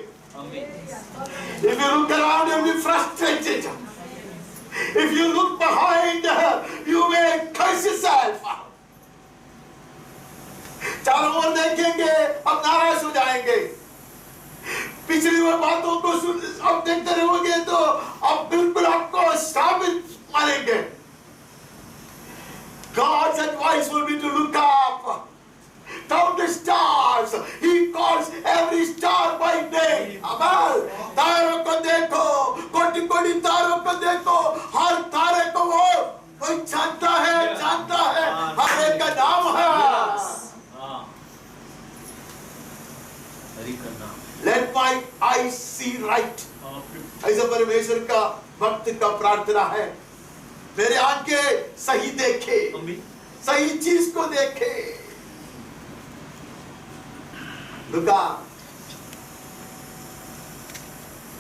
If you look around, you'll be frustrated. If you look behind, you may curse yourself. चारों ओर देखेंगे, अब नाराज हो जाएंगे। पिछली वो बातों को अब देखते रहोगे तो अब बिल्कुल आपको साबित मारेंगे। God's advice will be to look up, count the stars. He calls every star by name. Amen. तारों को देखो, कोटि-कोटि तारों को देखो, हर तारे को वो कोई जानता है, हर एक का नाम है। Let my eyes see right. ऐसा परमेश्वर का भक्त का प्रार्थना है। मेरे आंखें सही देखे, सही चीज को देखे। लुका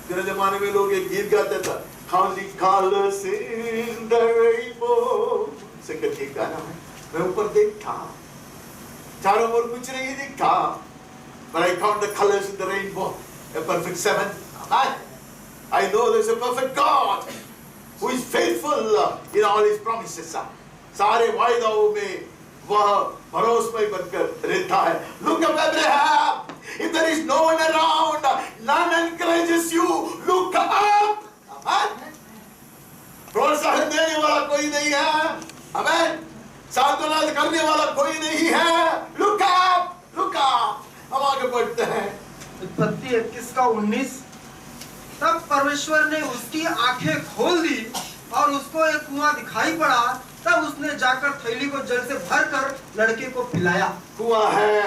तेरे जमाने में लोग एक गीत गाते थे, How the colors in the rainbow, से करके गाना है। मैं ऊपर देखता, चारों ओर कुछ नहीं दिखता, but I count the colors in the rainbow, a perfect 7. Amen. I know there's a perfect God who is faithful in all his promises. सारे वायदाओं में वह भरोसेमय बनकर रहता है। Look up Abraham. If there is no one around, none encourages you. Look up. Amen. प्रोत्साहन देने वाला कोई नहीं है। Amen. सांत्वना करने वाला कोई नहीं है। Look up. Look up. हम आगे बढ़ते हैं। उत्पत्ति 21:19। तब परमेश्वर ने उसकी आंखें खोल दी और उसको एक कुआं दिखाई पड़ा। तब उसने जाकर थैली को जल से भरकर लड़के को पिलाया। कुआं है,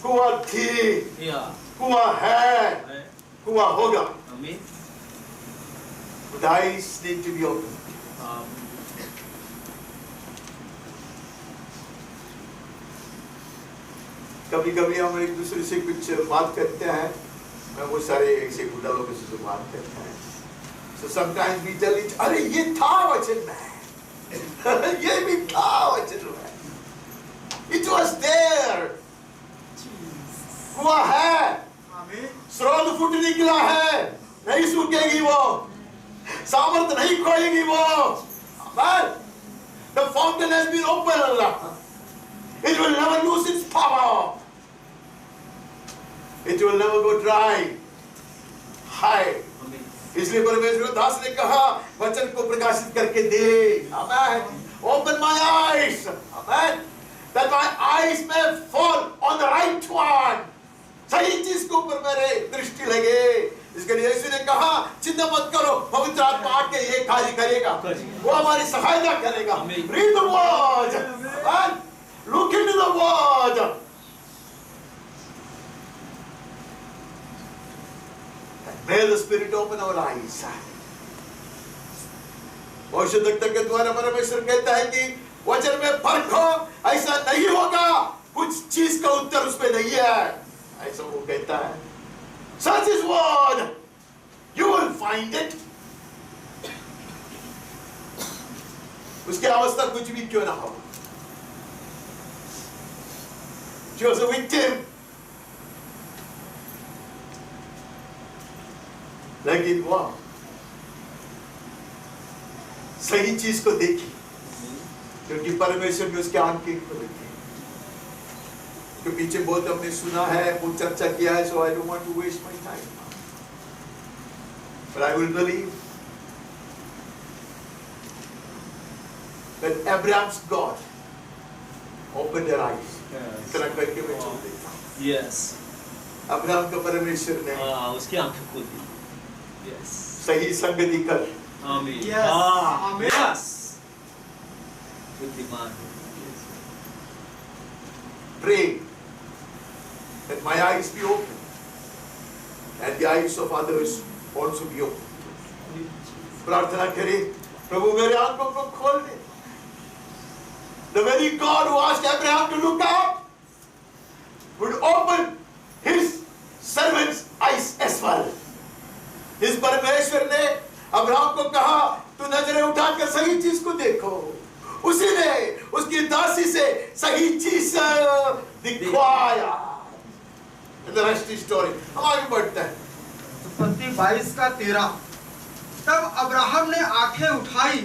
कुआं थी, कुआं है, कुआं होगा। The eyes need to be open. कभी कभी हम एक दूसरे से कुछ बात करते हैं, मैं वो सारे ऐसे गुंडा लोगों से बात करते हैं। So sometimes we tell each, अरे ये था वचन में, ये भी था वचन में, it was there, हुआ है, स्रोत फूट निकला है, नहीं सूखेगी वो, सामर्थ नहीं खोएगी वो, but the fountain has been opened. It will never lose its power. It will never go dry. High. इसलिए परमेश्वर दास ने कहा वचन को प्रकाशित करके दे। Amen. Open my eyes. Amen. That my eyes may fall on the right one. सही चीज के ऊपर मेरे दृष्टि लगे। इसके लिए यीशु ने कहा चिंता मत करो, पवित्र आत्मा आके ये कार्य करेगा, वो हमारी सहायता करेगा। Read the word. Amen. Look into the word. May the Spirit open our eyes. भविष्यद्वक्ता के द्वारा परमेश्वर कहता है कि वचन में परखो, ऐसा नहीं होगा, कुछ चीज का उत्तर उसमें नहीं है, ऐसा वो कहता है। Search his word, you will find it. उसकी अवस्था कुछ भी क्यों ना हो, she was a victim, लेकिन वो सही चीज को देखी, क्योंकि परमेश्वर ने उसके आंखें खोली थी। तो पीछे बहुत हमने सुना है, बहुत चर्चा किया है, so I don't want to waste my time. But I will believe that Abraham's God opened their eyes. इतना करके मैं छोड़ देता हूँ। Yes. अब्राहम का परमेश्वर ने उसकी आंखें खोल दी। Yes. सही संगति कर। Amen. Yes. Amen. Yes. बुद्धिमान। Pray that my eyes be open and the eyes of others also be open. प्रार्थना करें, प्रभु मेरे आंखों को खोल दे। The very God who asked Abraham to look up would open his servant's eyes as well. इस परमेश्वर ने अब्राहम को कहा, तू नजरें उठाकर सही चीज को देखो। उसी ने उसकी दासी से सही चीज दिखवाया। The rest is story. हम आगे बढ़ते हैं। उत्पत्ति 22:13। तब अब्राहम ने आंखें उठाई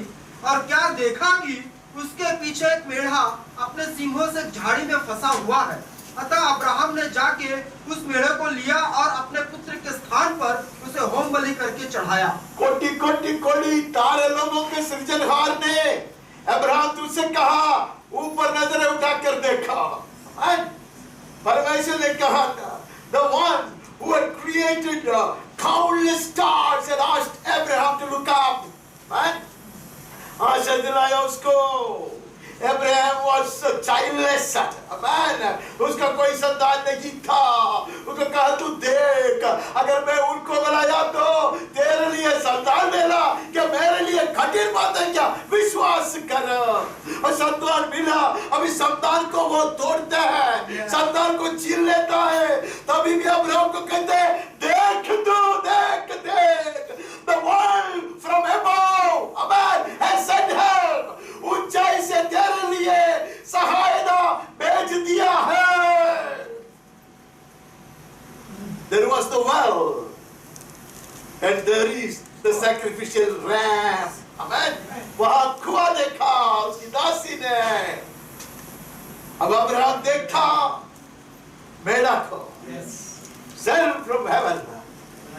और क्या देखा कि उसके पीछे एक मेढ़ा अपने सींगों से झाड़ी में फंसा हुआ है। अतः अब्राहम ने जाके उस मेढ़े को लिया और अपने पुत्र के स्थान पर उसे होम बलि करके चढ़ाया। कोटि कोटि कोटि तारे लोगों के सृजनहार ने अब्राहम तुझसे कहा, ऊपर नजरें उठाकर देखा। परमेश्वर ने कहा था, the one who had created countless stars and asked Abraham to look up. आशा दिलाया उसको। Abraham was childless, man. उसका कोई संतान नहीं था। उसको कहा, तू देख, अगर मैं उनको बुलाया तो तेरे लिए संतान मिला, क्या मेरे लिए कठिन बात है क्या? विश्वास कर। और संतान मिला। अभी संतान को वो तोड़ता है, संतान को छीन लेता है। तभी भी अब्राहम को कहते हैं, देख तू, देख देख। The world from above, amen, has sent help. ऊंचाई से तेरे लिए सहायता भेज दिया है। There was the well, and there is the sacrificial ram. Amen. वहां कुआं देखा उसकी दासी ने। अब अब्राहम देखा मेढ़ा को। Sent from heaven.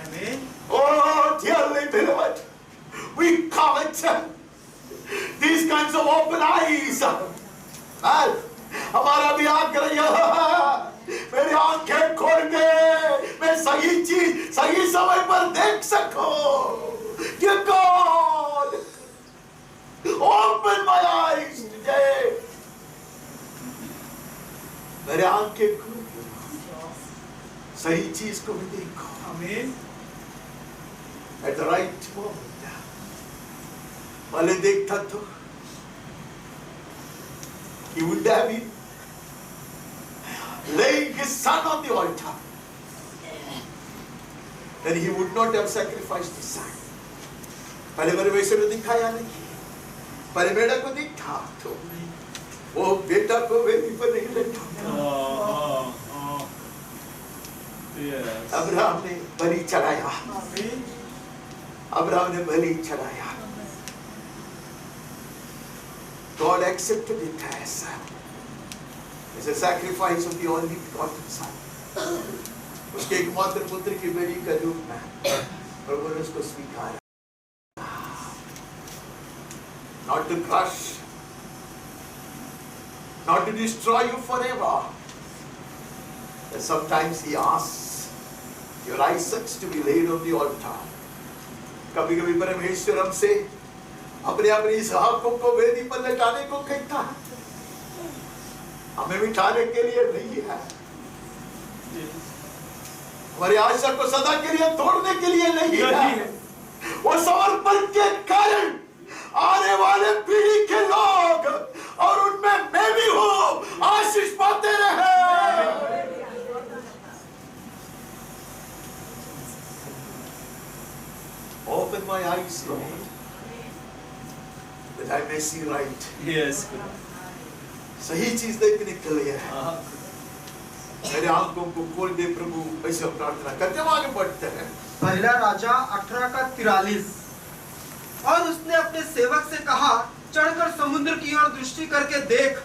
Amen. Oh, dearly beloved, we covet these kinds of open eyes. हमारा भी आग्रह, मेरी आंखें खोल दे, मैं सही चीज सही समय पर देख सकूं। Dear God, open my eyes today. मेरे आंखें खोल दे, सही चीज को भी देखो। Amen. At the right moment. पहले देखता तो he would have been laying his son on the altar. Then he would not have sacrificed his son. पहले परमेश्वर ने दिखाया नहीं, पहले बेटा को दिखा तो वो बेटा को वेदी पर नहीं लेता। अब्राहम ने बलि चढ़ाया। अब्राहम ने बलि चढ़ाया। God accepted it as a sacrifice of the only begotten son. उसके एकमात्र पुत्र की बलि का रूप में प्रभु ने उसको स्वीकारा। Not to crush, not to destroy you forever. And sometimes he asks your Isaacs to be laid on the altar. कभी-कभी परमेश्वर हमसे अपने अपनी इसहाक को वेदी पर लटाने को कहता है, हमें बिठाने के लिए नहीं है, हमारी आशा को सदा के लिए तोड़ने के लिए नहीं है। वो समर्पण के कारण आने वाले पीढ़ी के लोग और उनमें मैं भी हूँ आशीष पाते रहे। Open my eyes, Lord, that I may see right. Yes. सही चीज देखने के लिए मेरे आंखों को खोल दे प्रभु, ऐसे हम प्रार्थना करते हैं। आगे बढ़ते हैं। पहला राजा 18:43। और उसने अपने सेवक से कहा, चढ़कर समुद्र की ओर दृष्टि करके देख।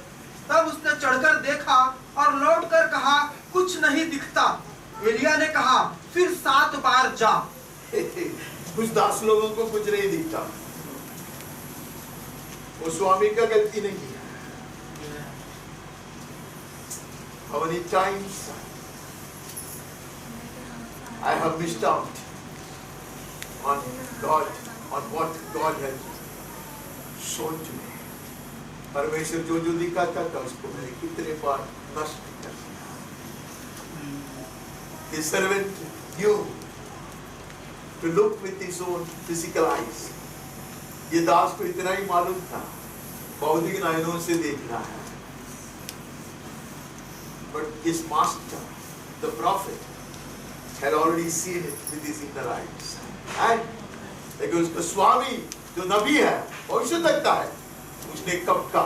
तब उसने चढ़कर देखा और लौटकर कहा, कुछ नहीं दिखता। एलिया ने कहा, फिर 7 बार जा। कुछ दास लोगों को कुछ नहीं दिखता, वो स्वामी का गलती नहीं है। How many times I have missed out on God, on what God has shown to me. परमेश्वर जो जो दिखाता था उसको मैंने कितने बार नष्ट कर दिया। His servant knew to look with his own physical eyes. ये दास को इतना ही मालूम था भौतिक नयनों से देखना है। But his master, the prophet, had already seen it with his inner eyes. And लेकिन उसका स्वामी जो नबी है, भविष्य देखता है, उसने कब का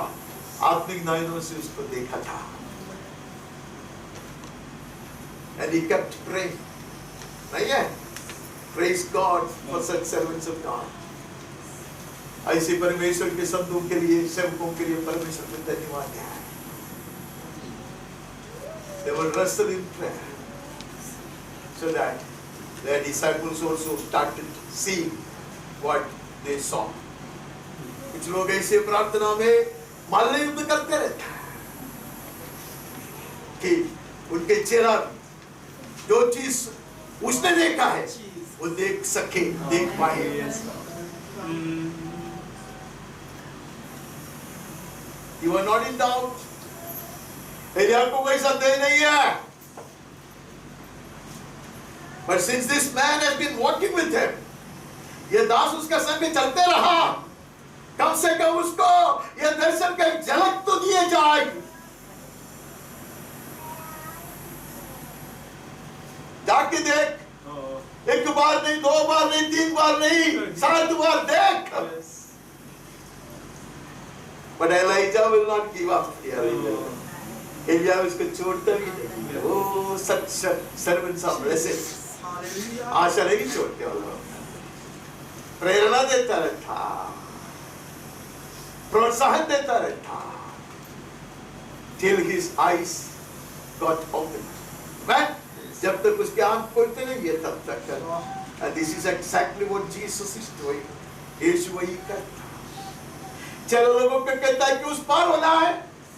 आत्मिक नयनों से उसको देखा था। And he kept praying. नहीं है? Praise God for such servants of God. ऐसे परमेश्वर के संतों के लिए, सेवकों के लिए परमेश्वर को धन्यवाद है। They will wrestle in prayer so that their disciples also started seeing what they saw. कुछ लोग ऐसे प्रार्थना में मल्ल युद्ध करते रहते हैं कि उनके चेहरा जो चीज उसने देखा है वो देख सके, देख पाए। You are not in doubt. Elia को कोई संदेह नहीं है। But since this man has been walking with him, ये दास उसका संग चलते रहा, कम से कम उसको ये दर्शन का एक झलक तो दिए जाए। जाके देख, एक बार नहीं, 2 बार नहीं, 3 बार नहीं, 7 बार देख। But Elijah will not give up. Elia उसको छोड़ता भी नहीं। Oh, such servants are blessed. आशा नहीं छोड़ते वाला, प्रेरणा देता रहता, प्रोत्साहन देता रहता, till his eyes got opened. But जब तक उसके आंख खोलते नहीं है तब तक। And this is exactly what Jesus is doing. यीशु वही करता। चलो लोगों को कहता है कि उस पार होना है,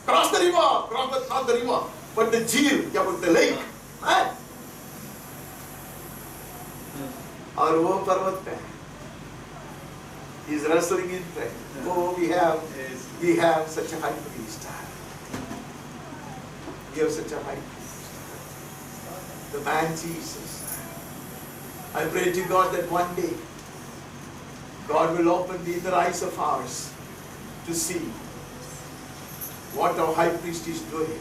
cross the river, not the river, but the झील, क्या बोलते हैं, lake, है? और वो पर्वत पे he is wrestling in prayer. Oh, we have such a high priest. We have such a high priest, the man Jesus. I pray to God that one day God will open the inner eyes of ours to see what our high priest is doing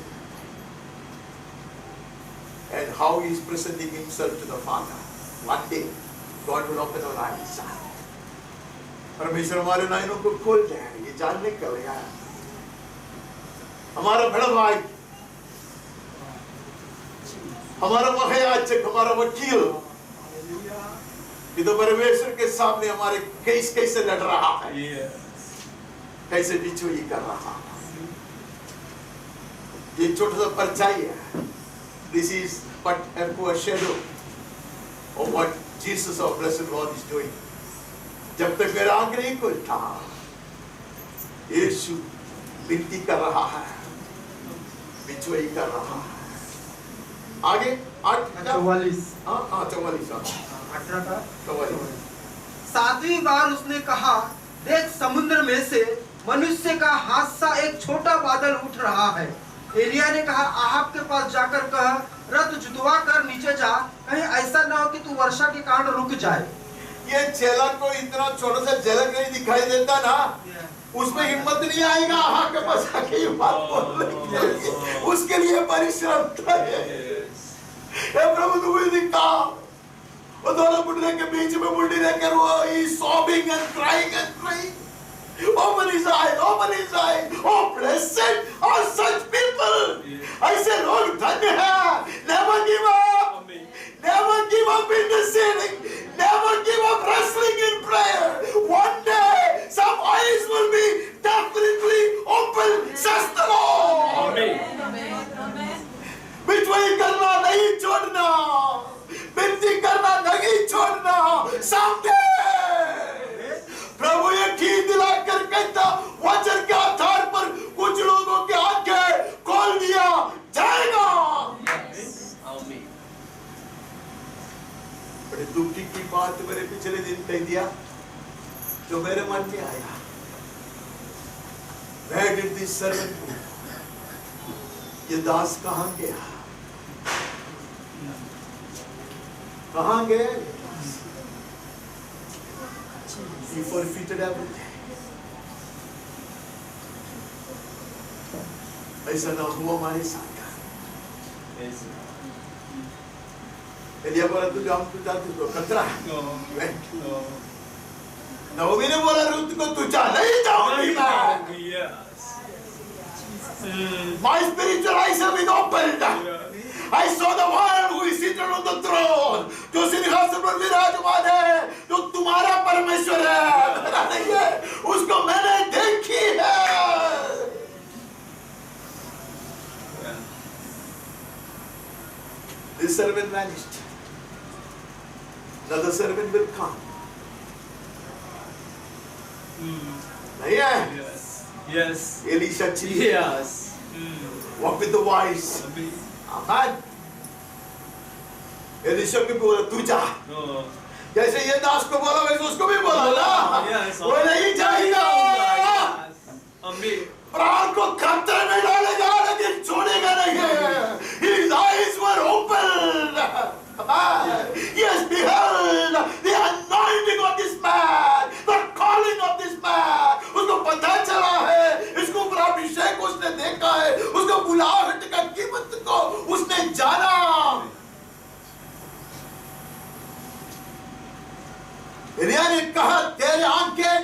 and how he is presenting himself to the Father. One day God will open our eyes. परमेश्वर हमारे नयनों को खोल दे, ये जानने का लिया हमारा बड़ा भाई, हमारा महायाजक, हमारा वकील, ये तो परमेश्वर के सामने हमारे केस कैसे लड़ रहा है, कैसे बिचौली कर रहा है। ये छोटा सा परछाई है। This is but a poor shadow of what Jesus our blessed Lord is doing. जब तक मेरा आंख नहीं खुलता, यीशु विनती कर रहा है, बिचौली कर रहा है। आगे 44 7वीं बार उसने कहा, देख समुद्र में से मनुष्य का हाथ सा एक छोटा बादल उठ रहा है। एलिया ने कहा, आहाब के पास जाकर कह, रथ जुतवा कर नीचे जा, कहीं ऐसा ना हो कि तू वर्षा के कारण रुक जाए। ये चेला को इतना छोटा सा झलक नहीं दिखाई देता ना, उसमें हिम्मत नहीं आएगा आहाब के पास आके ये बात बोलने के लिए, उसके लिए परिश्रम चाहिए। प्रभु तुम्हें दिखता, वो दोनों बुढ़े के बीच में बुढ़ी रहकर वो he sobbing and crying and crying. Open his eyes, open his eyes. Oh, blessed are such people. ऐसे लोग धन्य हैं. Never give up. Never give up in the sinning. Never give up wrestling in prayer. One day पिछले दिन कह दिया जो मेरे मन में आया। Where did this servant go? ये दास कहाँ गया? कहाँ गया? He forfeited everything. ऐसा ना हुआ हमारे साथ। एलिया बोला तू जाम तू जा तू खतरा है। नवमी ने बोला रुत को तू जा नहीं जाऊंगी मैं। My spiritual eyes have been opened. I saw the one who is seated on the throne. जो सिंहासन पर विराजमान है, जो तुम्हारा परमेश्वर है, मेरा नहीं है, उसको मैंने देखी है। This servant vanished. Another servant will come. नहीं है? Yes. Elisha chief. Yes. Walk with the wise. Amen. Elisha को बोला तू जा। जैसे ये दास को बोला वैसे उसको भी बोला ना। वो नहीं जाएगा। प्राण को खतरे में डालेगा लेकिन छोड़ेगा नहीं। His eyes were open. He has beheld the anointing of this man, the calling of this man. उसको पता चला है, इसको ऊपर अभिषेक उसने देखा है, उसको बुलाहट का कीमत को उसने जाना। एलिया ने कहा तेरे आंखें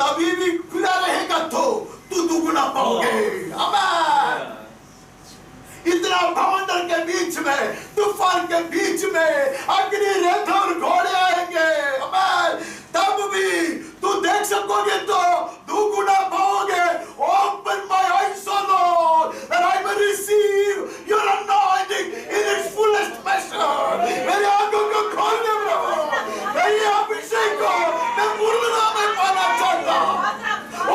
तभी भी खुला रहेगा तो तू दुगुना पाओगे। आमीन। इतना भवंडर के बीच में, तूफान के बीच में अग्नि रेत और घोड़े आएंगे। आमीन। तब भी तू देख सकोगे तो दुगुना पाओगे। Open my eyes, O Lord, that I may receive your anointing in its fullest measure. मेरी आंखों को खोल दे प्रभु। मेरी अभिषेक को मैं पूर्णता में पाना चाहता हूँ।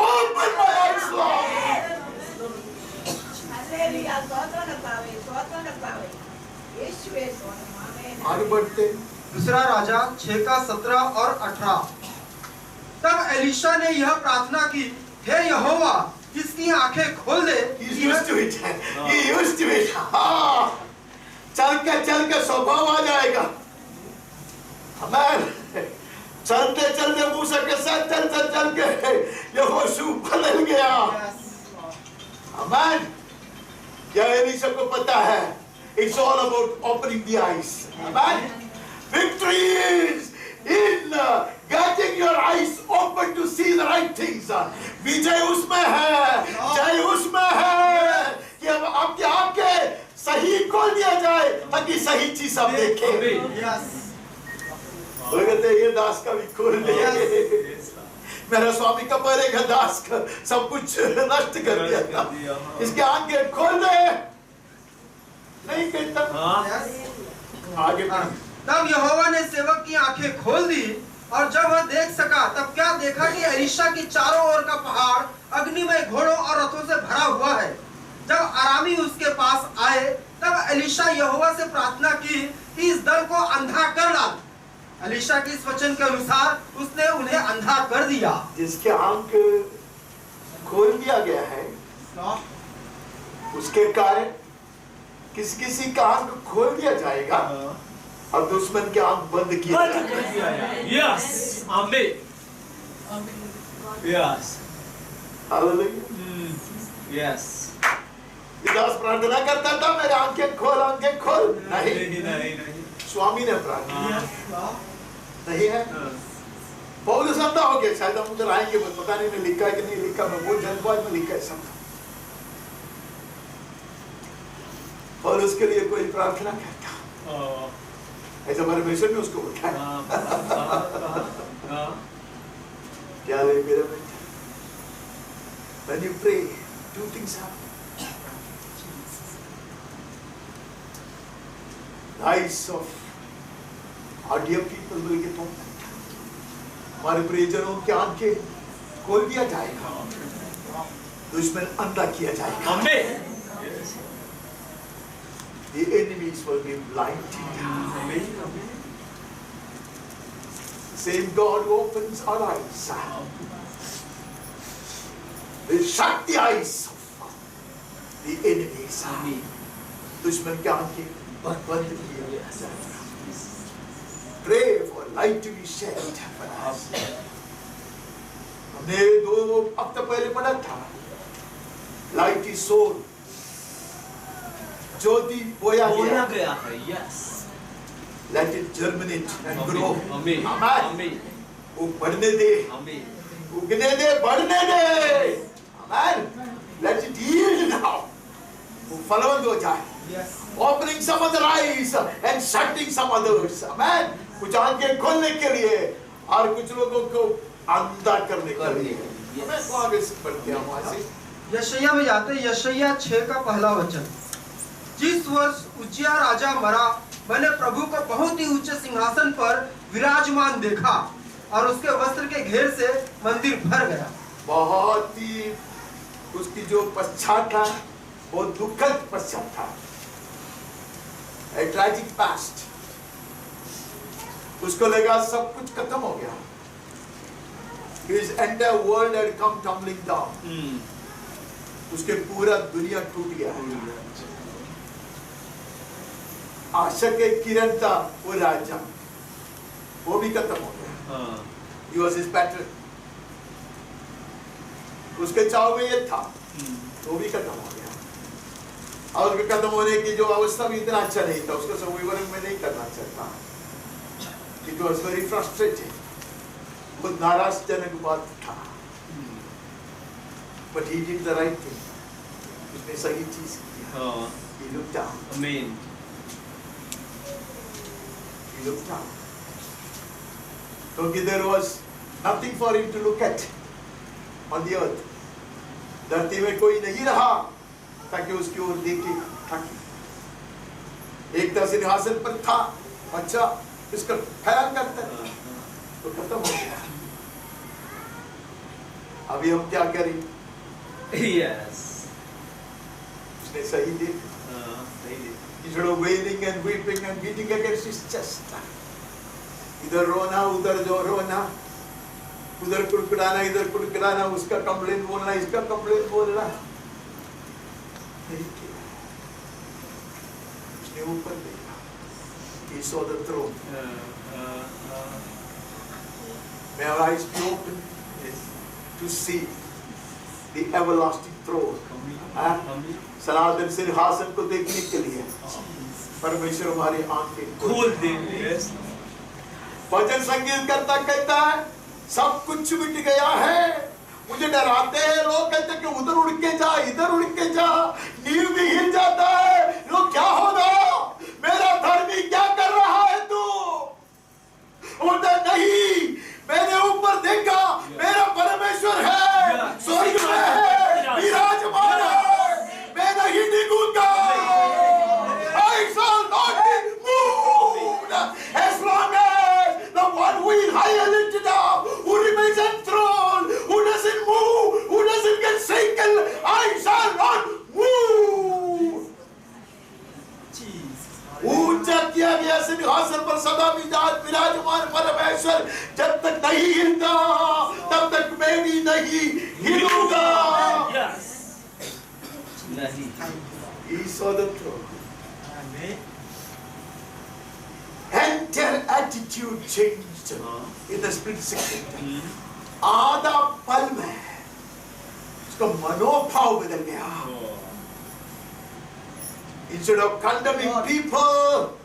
Open my eyes, Lord. आगे बढ़ते दूसरा राजा 6 का 17 और 18। तब एलिशा ने यह प्रार्थना की, हे यहोवा, इसकी आंखें खोल दे। He's used to it. He used to it. हाँ, चल के स्वभाव आ जाएगा। आमीन। चलते मूसा के साथ चल के यहोशू बदल गया। आमीन। क्या एलिशा को पता है? It's all about opening the eyes. Amen. Victory is in getting your eyes open to see the right things. विजय उसमें है, जय उसमें है कि अब आपकी आंखें सही खोल दिया जाए ताकि सही चीज आप देखें। वो कहते हैं ये दास का भी खोल दे। मेरा स्वामी का पहले का दास का सब कुछ नष्ट कर दिया था, इसके आंखें खोल दे। नहीं कहता। आगे तब यहोवा ने सेवक की आंखें खोल दी और जब वह देख सका तब क्या देखा कि एलिशा की चारों ओर का पहाड़ अग्निमय घोड़ों और रथों से भरा हुआ है। जब आरामी उसके पास आए तब एलिशा यहोवा से प्रार्थना की कि इस दल को अंधा कर डाल। एलिशा के इस वचन के अनुसार उसने उन्हें अंधा कर दिया। जिसके आंख खोल दिया गया है उसके कारण किसी का आंख खोल दिया जाएगा और दुश्मन के आंख बंद किया जाएगा। Yes. Amen. Yes. Hallelujah. Yes. ये दास प्रार्थना करता था मेरे आंखें खोल। नहीं। स्वामी ने प्रार्थना नहीं है। पौलुस अंधा हो गया, शायद हम उधर आएंगे, पता नहीं मैं लिखा है कि नहीं लिखा, मैं बहुत जल्दबाज में लिखा है सब। पौलुस के लिए कोई प्रार्थना करता ऐसा परमेश्वर ने उसको उठाया। क्या ले मेरा बेटा, when you pray, two things happen. The eyes of our dear people will get opened. हमारे प्रियजनों की आंखें खोल दिया जाएगा, दुश्मन अंधा किया जाएगा। Amen. The enemies will be blinded. Same God who opens our eyes. Will shut the eyes of the enemies. दुश्मन की आंखें बंद किए. Pray for light to be shed for us. हमने 2 हफ्ते पहले पढ़ा था. Light is sown. ज्योति बोया गया है. Yes. Let it germinate and grow. Amen. Amen. वो बढ़ने दे. Amen. उगने दे, बढ़ने दे. Amen. Let it yield now. वो फलवंत हो जाए. Yes. Opening some other eyes and shutting some others. Amen. कुछ आंखें खोलने के लिए और कुछ लोगों को अंधा करने के लिए. मैं को आगे से पढ़ते हैं वहाँ से. यशायाह में जाते हैं. यशायाह 6 का पहला वचन. जिस वर्ष उज्जियाह राजा मरा, मैंने प्रभु को बहुत ही ऊंचे सिंहासन पर विराजमान देखा और उसके वस्त्र के घेर से मंदिर भर गया. बहुत ही उसकी जो पश्चात था वो दुखद पश्चात था. A tragic past. उसको लगा सब कुछ खत्म हो गया. His entire world had come tumbling down. उसके पूरा दुनिया टूट गया. आशा के किरण था वो राजा, वो भी खत्म हो गया. He was his pattern. उसके चाव में ये था, वो भी खत्म हो गया. और उसके खत्म होने की जो अवस्था भी इतना अच्छा नहीं था, उसको सब विवरण में नहीं करना चाहता. It was very frustrating. वो नाराजजनक बात था. But he did the right thing. उसने सही चीज किया. He looked down. Amen. He looked down. क्योंकि there was nothing for him to look at on the earth. धरती में कोई नहीं रहा ताकि उसकी ओर देखे ताकि एक तरह सिंहासन पर था. अच्छा, इसका ख्याल करता है तो खत्म हो गया. अभी हम क्या करें? Yes. उसने सही देखा. Instead of wailing and weeping and beating against his chest, इधर रोना उधर जो रोना, उधर कुड़कुड़ाना इधर कुड़कुड़ाना, उसका कंप्लेंट बोलना इसका कंप्लेंट बोलना, नहीं किया. उसने ऊपर देखा. He saw the throne. May our eyes be open to see the everlasting throne. सनातन सिंहासन को देखने के लिए परमेश्वर हमारी आंखें खोल दे. भजन संगीत करता कहता है सब कुछ मिट गया है. मुझे डराते हैं लोग, कहते हैं कि उधर उड़ के जा इधर उड़ के जा. नींव भी हिल जाता है. लोग क्या होगा, मेरा धर्मी क्या कर रहा है तू? उधर नहीं, मैंने ऊपर देखा, मेरा परमेश्वर है, स्वर्ग में है, विराजमान है. मैं नहीं डिगूंगा. I shall not be moved as long as the one who is high and lifted up, who remains enthroned, who doesn't move, who doesn't get shaken, I shall not move. ऊंचा किया गया सिंहासन पर सदा विराजमान परमेश्वर जब तक नहीं हिलता तब तक मैं भी नहीं हिलूंगा. He saw the throne. And their attitude changed in the split second. आधा पल में उसका मनोभाव बदल गया. Instead of condemning people,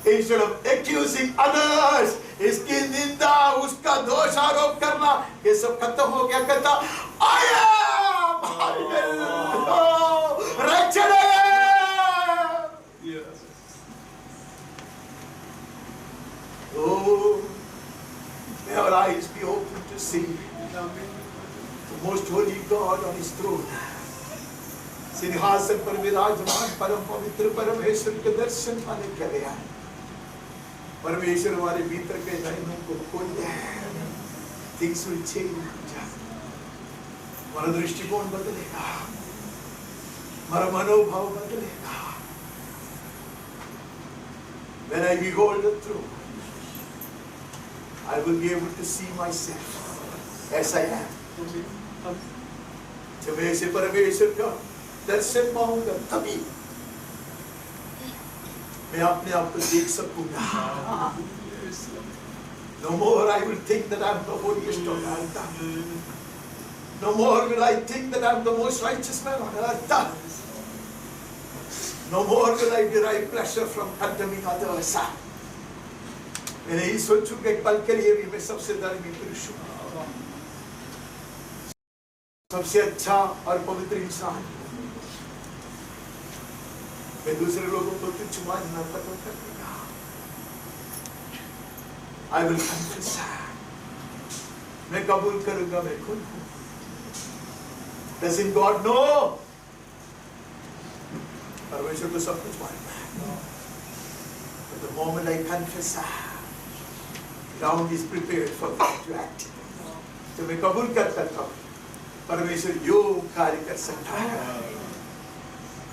instead of accusing others, इसकी निंदा उसका दोष आरोप करना, ये सब खत्म हो गया. कहता I will wretched I am. Oh, may our eyes be open to see the most holy God on his throne. सिंहासन पर विराजमान परम पवित्र परमेश्वर के दर्शन पाने के लिए आए. परमेश्वर हमारे भीतर के नयनों को खोल दे. Things will change. हमारा दृष्टिकोण बदलेगा, हमारा मनोभाव बदलेगा. When I behold the throne, I will be able to see myself as I am. जब ऐसे परमेश्वर का दर्शन पाऊंगा तभी मैं अपने आप को देख सकूंगा. No more I will think that I am the holiest of earth. No more will I think that I am the most righteous man on earth. No more will I derive pleasure from condemning others. मैंने ये सोचूंगा एक पल के लिए भी मैं सबसे धर्मी पुरुष हूँ, सबसे अच्छा और पवित्र इंसान. मैं दूसरे लोगों को तुच्छ मानना खत्म कर दूंगा. I will confess. मैं कबूल करूंगा मैं खुद हूँ. Doesn't God know? परमेश्वर को सब कुछ मालूम है. But the moment I confess, ground is prepared for God to act. तो मैं कबूल करता था परमेश्वर यो कार्य कर सकता है.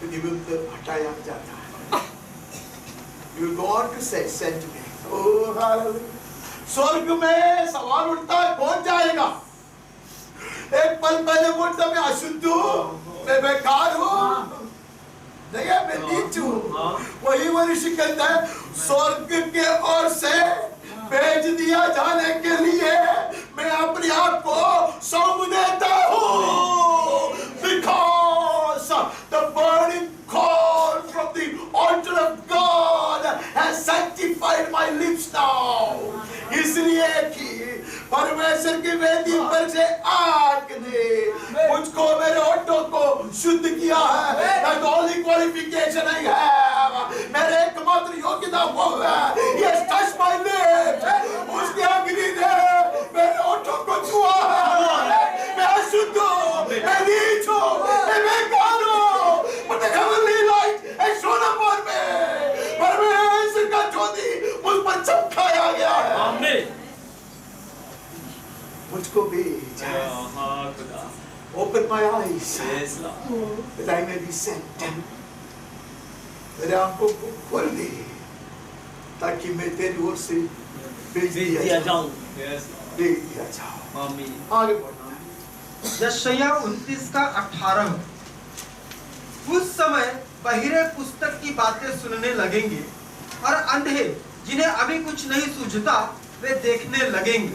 तो निबंध हटाया जाता है. You will go on to say, send me. Oh hallelujah. स्वर्ग में सवाल उठता है कौन जाएगा. एक पल पहले बोलता मैं अशुद्ध हूँ, मैं बेकार हूँ, नहीं है मैं नीच हूँ. वही मनुष्य कहता है स्वर्ग के ओर से भेज दिया जाने के लिए मैं अपने आप को सौंप देता हूँ. Because the burning coal from the altar of God has sanctified my lips now. इसलिए कि परमेश्वर की वेदी पर से आग ने मुझको मेरे होठों को शुद्ध किया है. That's the only qualification I have. मेरे एकमात्र योग्यता वो है. He has touched my lips. उसकी अग्नि ने मेरे होठों को छुआ है. मैं अशुद्ध हूँ, मैं नीच हूँ, मैं बेकार हूँ. But the heavenly light has shone upon me. परमेश्वर का ज्योति मुझ पर चमकाया गया है. आमीन. मुझको भेजा. Open my eyes that I may be sent. मेरे आंखों को खोल दे ताकि मैं तेरी ओर से भेज दिया जाऊं. भेज दिया जाऊं. आमीन. आगे बढ़ना. यशायाह 29 का 18. उस समय बहिरे पुस्तक की बातें सुनने लगेंगे और अंधे जिन्हें अभी कुछ नहीं सूझता वे देखने लगेंगे.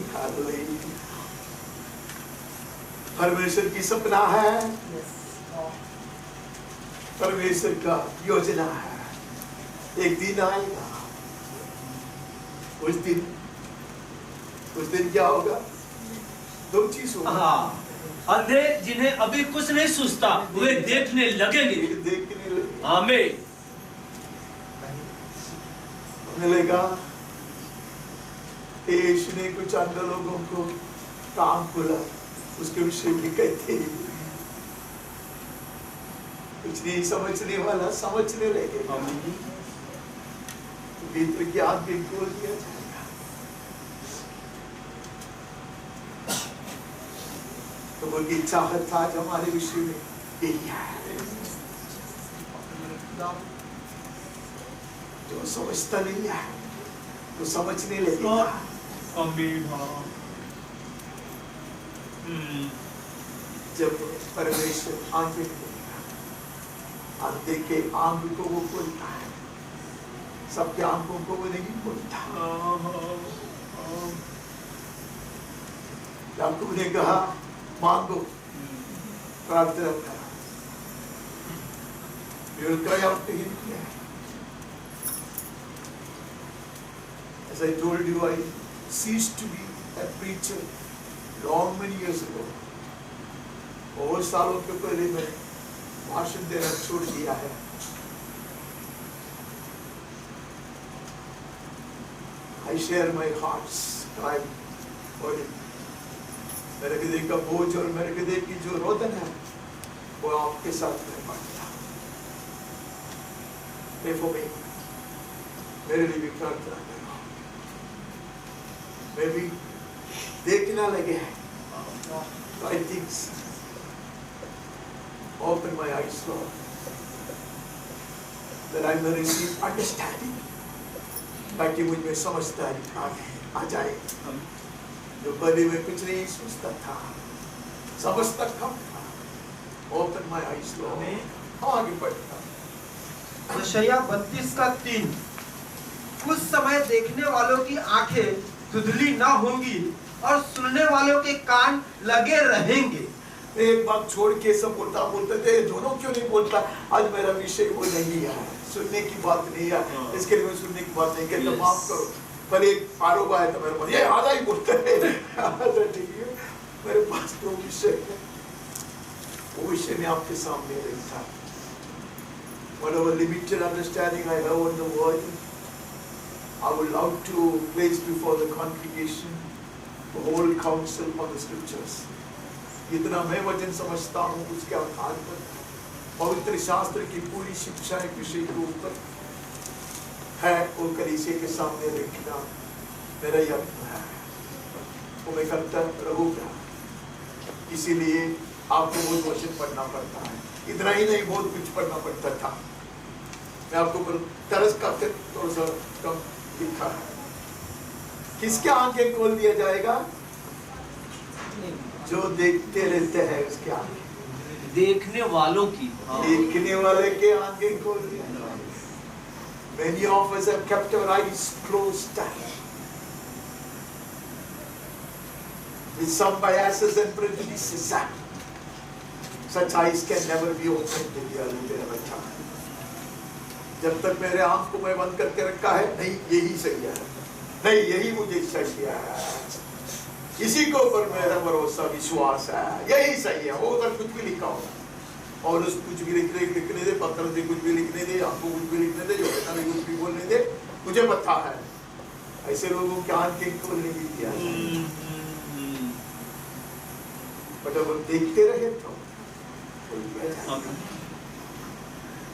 परमेश्वर की सपना है, परमेश्वर का योजना है. एक दिन आएगा. उस दिन क्या होगा? दो चीज होगा. अंधे जिन्हें अभी कुछ नहीं सूझता वे देखने लगेंगे. देखने लगेंगे. आमीन. मिलेगा. यीशु ने कुछ अंधे लोगों को काम खोला. उसके विषय में कहते कुछ नहीं समझने वाला समझने लगेगा. भीतर की आग भी खोल दिया जाएगा. तो वो की चाहत था हमारे विषय में यही है. जो समझता नहीं है तो समझने लगेगा. जब परमेश्वर आंखें खोलेगा, अंधे के आंख को वो खोलता है, सबके आंखों को वो नहीं खोलता. याकूब ने कहा मांगो, प्रार्थना करो. You will cry out to him. As I told you, I ceased to be a preacher long many years ago. बहुत सालों के पहले मैं भाषण देना छोड़ दिया है. I share my heart's cry for him. मेरे हृदय का बोझ और मेरे हृदय की जो रोदन है वो आपके साथ में बांटता. Pray for me. मेरे लिए भी प्रार्थना करो. मैं भी देखना लगे right things. Open my eyes, Lord, that I may receive understanding. ताकि मुझ में समझदारी आ जाए. आ जाए। जो बने में कुछ नहीं सोचता था, समझता कम था, ओपन माय आईज लॉर्ड, हम आगे बढ़ता। यशायाह 32:3 उस समय देखने वालों की आंखें धुंधली ना होंगी और सुनने वालों के कान लगे रहेंगे। एक बात छोड़ के सब बोलते थे, दोनों क्यों नहीं बोलता? आज मेरा विषय वो नहीं है, सुनने की बात नहीं है, इसके लिए मैं सुनने की बात नहीं कहता, माफ करो। पर एक आरोप आया था मेरे पास, ये आधा ही बोलते हैं। ठीक है, मेरे पास तो विषय है, वो विषय में आपके सामने रखा। Whatever limited understanding I have on the word, I would love to place before the congregation the whole counsel on the scriptures. इतना मैं वचन समझता हूँ, उसके आधार पर पवित्र शास्त्र की पूरी शिक्षा एक विषय के ऊपर है, वो कलीसिया के सामने रखना मेरा यत्न है, वो मैं करता रहूंगा। इसीलिए आपको बहुत वचन पढ़ना पड़ता है, इतना ही नहीं बहुत कुछ पढ़ना पड़ता था। मैं आपको तरस का थोड़ा सा कम लिखा है। किसके आंखें खोल दिया जाएगा? जो देखते रहते हैं उसके आंखें, देखने वालों की, देखने वाले के आंखें खोल दिया। Many of us have kept our eyes closed with some biases and prejudices. Such eyes can never be opened in the early of time. जब तक मेरे आंख को मैं बंद करके रखा है, नहीं यही सही है, नहीं यही मुझे सही है, इसी के ऊपर मेरा भरोसा विश्वास है, यही सही है। वो उधर कुछ भी लिखा होगा, और उस कुछ भी लिखने दे, पत्र से कुछ भी लिखने दे, आपको कुछ भी लिखने दे, जो कहता नहीं कुछ भी बोलने दे, मुझे पता है। ऐसे लोगों के आंखें खोलने की क्या है? बट अगर देखते रहे तो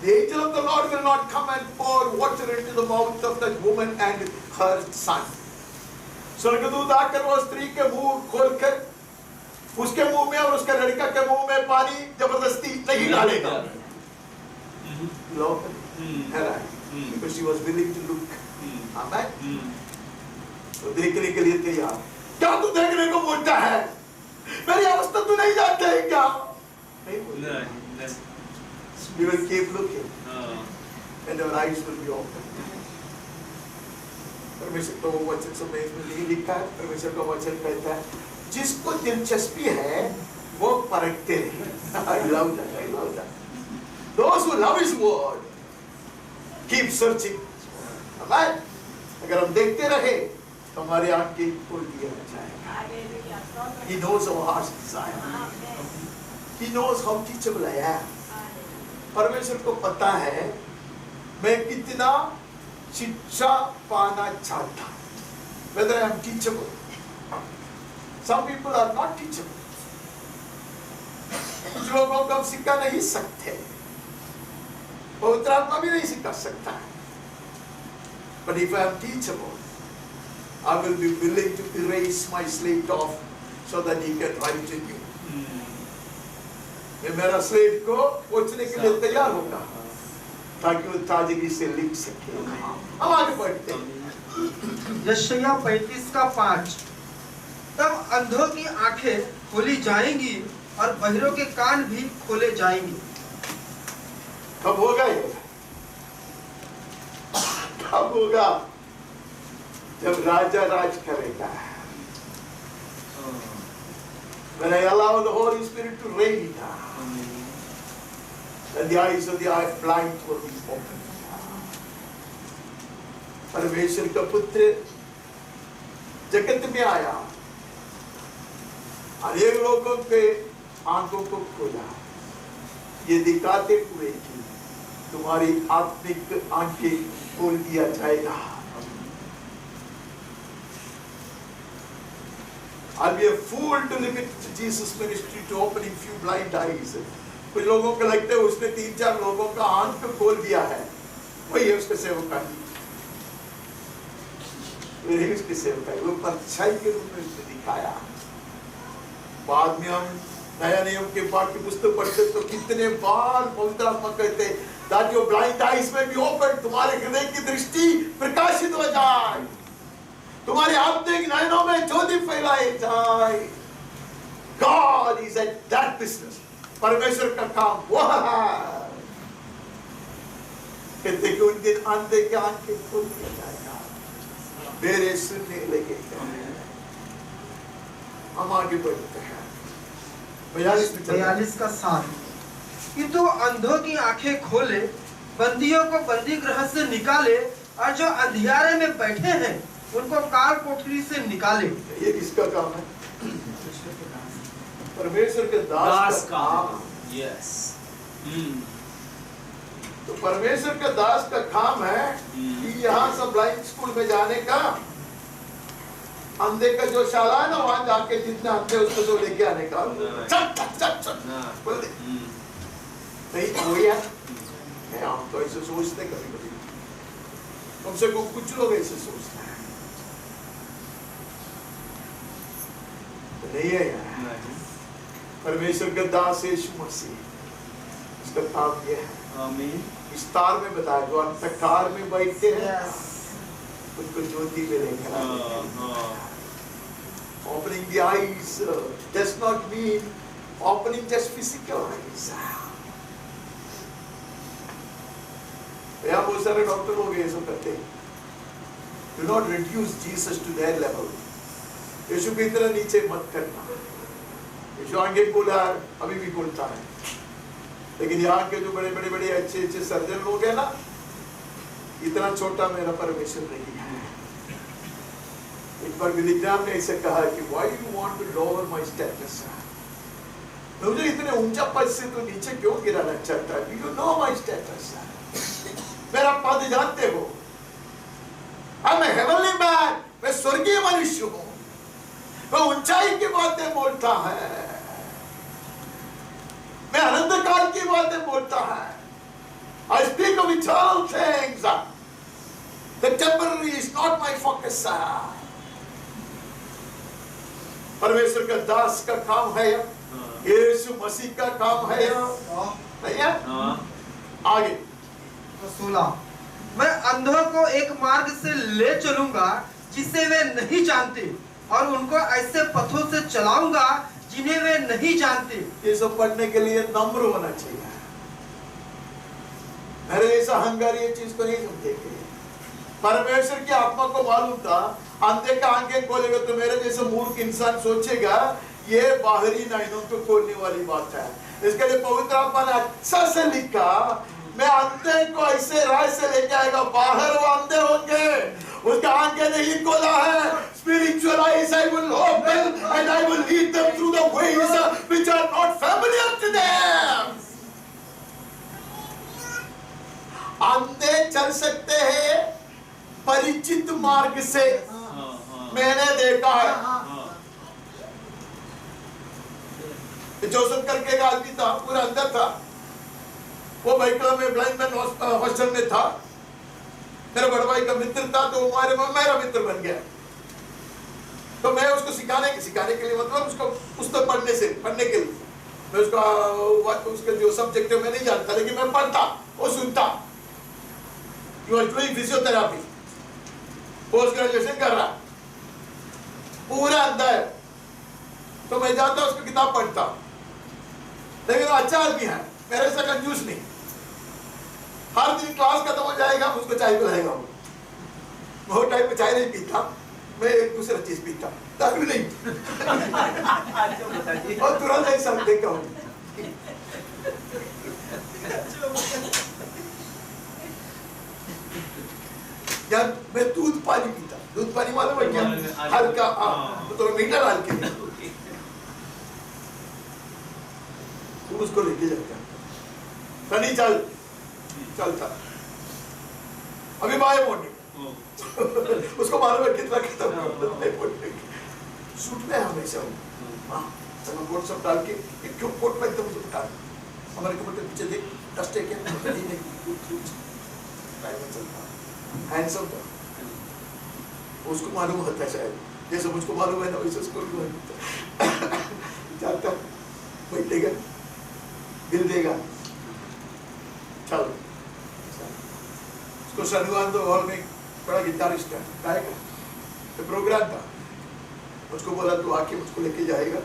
The angel of the Lord will not come and pour water into the mouth of that woman and her son. स्वर्गदूत आकर वो स्त्री के मुंह खोलकर उसके मुंह में और उसके लड़का के मुंह में पानी जबरदस्ती नहीं डालेगा। Because she was willing to look. Amen. तो देखने के लिए तैयार। क्या तू देखने को बोलता है? मेरी अवस्था तू नहीं जानता है क्या? नहीं। We will keep looking, and our eyes will be open. परमेश्वर तो वचन समय में नहीं लिखा है, परमेश्वर का वचन कहता है जिसको दिलचस्पी है वो परखते रहे। I love that, I love that. Those who love His word keep searching. Amen. अगर हम देखते रहे तो हमारी आंखें खोल दिया जाएगा। He knows our heart's desire. He knows how teachable I am. परमेश्वर को पता है मैं कितना शिक्षा पाना चाहता, whether I am teachable. Some people are not teachable. कुछ लोगों को हम सिखा नहीं सकते, पवित्र आत्मा भी नहीं सिखा सकता है। But if I am teachable, I will be willing to erase my slate off so that He can write in you. मैं मेरा स्लेट को पोंछने के लिए तैयार होगा ताकि वो ताजगी से लिख सके। हम आगे बढ़ते हैं। यशायाह 35:5 तब अंधों की आंखें खोली जाएंगी और बहिरों के कान भी खोले जाएंगे। कब होगा ये? कब होगा? जब राजा राज करेगा। When I allow the Holy Spirit to reign, then the eyes of the blind will be opened. परमेश्वर का पुत्र जगत में आया, अनेक लोगों के आंखों को खोला, ये दिखाते हुए कि तुम्हारी आत्मिक आंखें खोल दिया जाएगा। I'll be a fool to limit Jesus' ministry to opening few blind eyes. कुछ लोगों को लगता है उसने 3-4 लोगों का आंख को खोल दिया है, वही है उसके सेवकाई, वही उसके सेवकाई, वो परछाई के रूप में उसने दिखाया। बाद में हम नया नियम के पाठ्य पुस्तक पढ़ते तो कितने बार पवित्र आत्मा कहते that your blind eyes may be opened, तुम्हारे हृदय की दृष्टि प्रकाशित हो जाए। तुम्हारे आत्मिक नयनों में ज्योति फैलाई जाए। God is at that business. परमेश्वर का काम वो है। कहते कि उन दिन अंधे की आंखें खोल दिया जाएगा, मेरे सुनने लगेगा। हम आगे बढ़ते हैं 42 का 7। किंतु अंधों की आंखें खोले, बंदियों को बंदी गृह से निकाले, और जो अंधियारे में बैठे हैं उनको काल कोठरी से निकाले। ये किसका काम है? परमेश्वर के दास का काम। यस। तो परमेश्वर के दास का काम है कि यहाँ सब ब्लाइंड स्कूल में जाने का, अंधे का जो शाला है ना, वहां जाके जितने अंधे उसको जो लेके आने का, चट बोल दे। नहीं वही है, हम तो ऐसे सोचते कभी कभी, कम से कम कुछ लोग ऐसे सोचते हैं, तो नहीं है यार। परमेश्वर के दास यीशु मसीह, उसका काम यह है। आमीन। विस्तार में बताया, जो अंधकार में बैठते हैं उनको ज्योति मिलेगा। Opening the eyes does not mean opening just physical eyes. यहाँ बहुत सारे डॉक्टर लोग ये सब करते हैं। Do not reduce Jesus to their level. यीशु की तरह नीचे मत करना। यीशु आगे बोला, अभी भी बोलता है, लेकिन यहाँ के जो बड़े बड़े अच्छे सर्जन लोग हैं ना, इतना छोटा मेरा परमेश्वर नहीं है। एक बार विलिग्राम ने ऐसे कहा कि why you want to lower my status? मुझे इतने ऊंचा पद से तो नीचे क्यों गिराना चाहता है? You know my status. मेरा पद जानते हो। I'm a heavenly man. मैं स्वर्गीय मनुष्य हूँ। मैं ऊंचाई की बातें बोलता है, मैं अनंत काल की बातें बोलता है। I speak of eternal things. The temporary is not my focus. परमेश्वर का दास का काम है, यीशु मसीह का काम है, नहीं है? आगे 16। मैं अंधों को एक मार्ग से ले चलूंगा जिसे वे नहीं जानते, और उनको ऐसे पथों से चलाऊंगा जिन्हें वे नहीं जानते। ये सब पढ़ने के लिए नम्र होना चाहिए। मेरे जैसा अहंकारी ये चीज को नहीं समझेंगे। परमेश्वर की आत्मा को मालूम था, अंधे का आंखें खोलेगा तो मेरे जैसे मूर्ख इंसान सोचेगा ये बाहरी नयनों को खोलने वाली बात है। इसके लिए पवित्र आत्मा ने अच्छा से लिखा, मैं अंधे को ऐसे राह से लेके आएगा, बाहर वो अंधे होंगे, उसका आंखें नहीं खोला है। Spiritual eyes I will open and I will lead them through the ways which are not familiar to them. अंधे चल सकते हैं परिचित मार्ग से, मैंने देखा है। जोसेफ करके एक आदमी था, पूरा अंदर था, वो बैकला में ब्लाइंड मैन हॉस्टल में था। मेरा बड़ा भाई का मित्र था, तो वो मेरा मित्र बन गया। तो मैं उसको सिखाने के लिए, मतलब उसको पुस्तक पढ़ने के लिए, मैं उसका जो सब्जेक्ट है मैं नहीं जानता, लेकिन मैं पढ़ता और सुनता। He was doing physiotherapy, post graduation कर रहा, पूरा अंधा है। तो मैं जाता उसको किताब पढ़ता, लेकिन वो अच्छा आदमी है, मेरे से कंजूस नहीं। हर दिन क्लास खत्म हो जाएगा, उसको चाय पिलाएगा। वो टाइम पे चाय नहीं पीता, मैं एक दूसरा चीज पीता, दारू नहीं। और तुरंत एक साथ देखा हूँ। यार मैं दूध पानी पीता, दूध पानी मालूम है क्या? हल्का, तो मीठा डाल के तू उसको लेके जाता, सनी चलता, अभी बाय मॉर्निंग उसको मालूम है कितना सूट में हमेशा कोट सब डाल के, क्यों कोट में एकदम उठा, हमारे कपड़े पीछे देख, डस्ट है क्या? नहीं, हैंडसम था, उसको मालूम होता है शायद, जैसे मुझको मालूम है ना वैसे उसको जाता, बैठेगा, बिल देगा, चलो उसको शनिवार तो हॉल में बड़ा गिटारिस्ट है, गाएगा, तो प्रोग्राम था, मुझको बोला तू आके मुझको लेके जाएगा,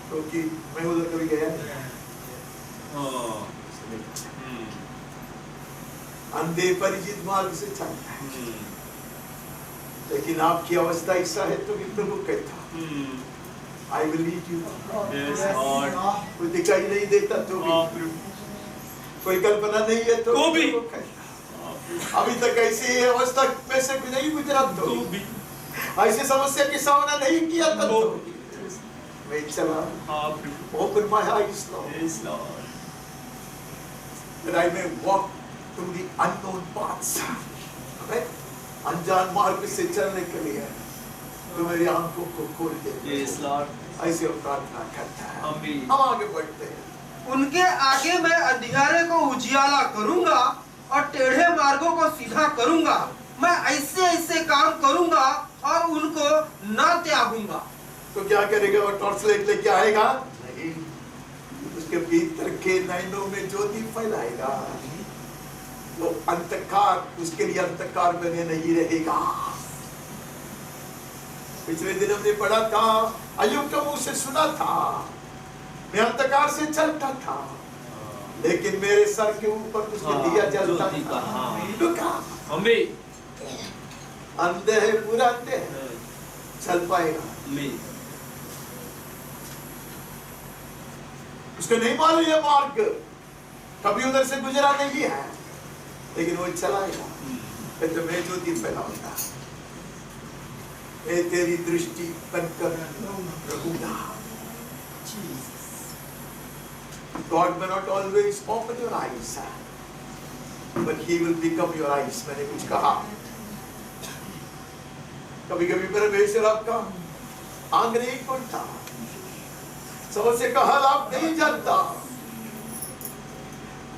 क्योंकि मैं उधर कभी गया नहीं। अंधे परिचित मार्ग से चलता है, लेकिन आपकी अवस्था ऐसा है तो भी प्रभु कहता I will lead you। कोई दिखाई नहीं देता तो भी, कोई कल्पना नहीं है तो भी, अभी तक ऐसी अवस्था में से नहीं गुजरा तो भी, ऐसी समस्या की सामना नहीं किया तो भी मैं चला। Open my eyes, Lord, that I may walk through the unknown paths। अनजान मार्ग से चलने के लिए तो मेरी आंखों को खोल दे। ऐसे प्रार्थना करता है। हम आगे बढ़ते हैं। उनके आगे मैं अंधियारे को उजियाला करूंगा और टेढ़े मार्गों को सीधा करूंगा। मैं ऐसे ऐसे काम करूंगा और उनको न त्यागूंगा। तो क्या करेगा वो? टॉर्च लाइट लेके आएगा? नहीं, उसके भीतर के नैनों में ज्योति फैलाएगा। वो अंधकार, उसके लिए अंधकार बने नहीं रहेगा। पिछले दिन हमने पढ़ा था, अय्यूब के मुंह से सुना था, मैं अंधकार से चलता था लेकिन मेरे सर के ऊपर उसके दिया जलता था। अंधे है, पूरा अंधे है, चल पाएगा? उसको नहीं मालूम ये मार्ग, कभी उधर से गुजरा नहीं है, लेकिन वो चलाएगा। तो मैं ज्योति फैलाऊंगा, मैं तेरी दृष्टि बनकर रहूंगा। God may not always open your eyes, but He will become your eyes। मैंने कुछ कहा, कभी कभी परमेश्वर आपका आंख नहीं खोलता, समस्या का हल आप नहीं जानता,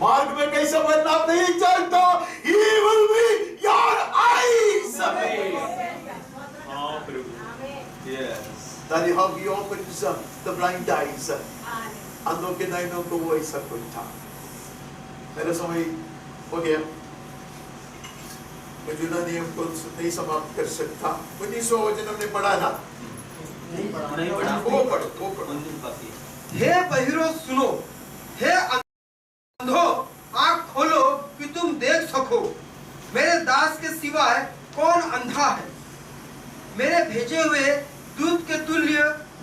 मार्ग में कैसा बनना आप नहीं जानता। He will be your eyes। That is how He opens the blind eyes। अंधों के नैनों को वो ऐसा खोलता। मेरा समय हो गया, मैं जुना नियम को नहीं समाप्त कर सकता। 1900 वचन हमने पढ़ा ना? वो पढ़ो। हे बहिरो सुनो, हे अंधो आँख खोलो कि तुम देख सको। मेरे दास के सिवाय कौन अंधा है? मेरे भेजे हुए दूत के तुल्य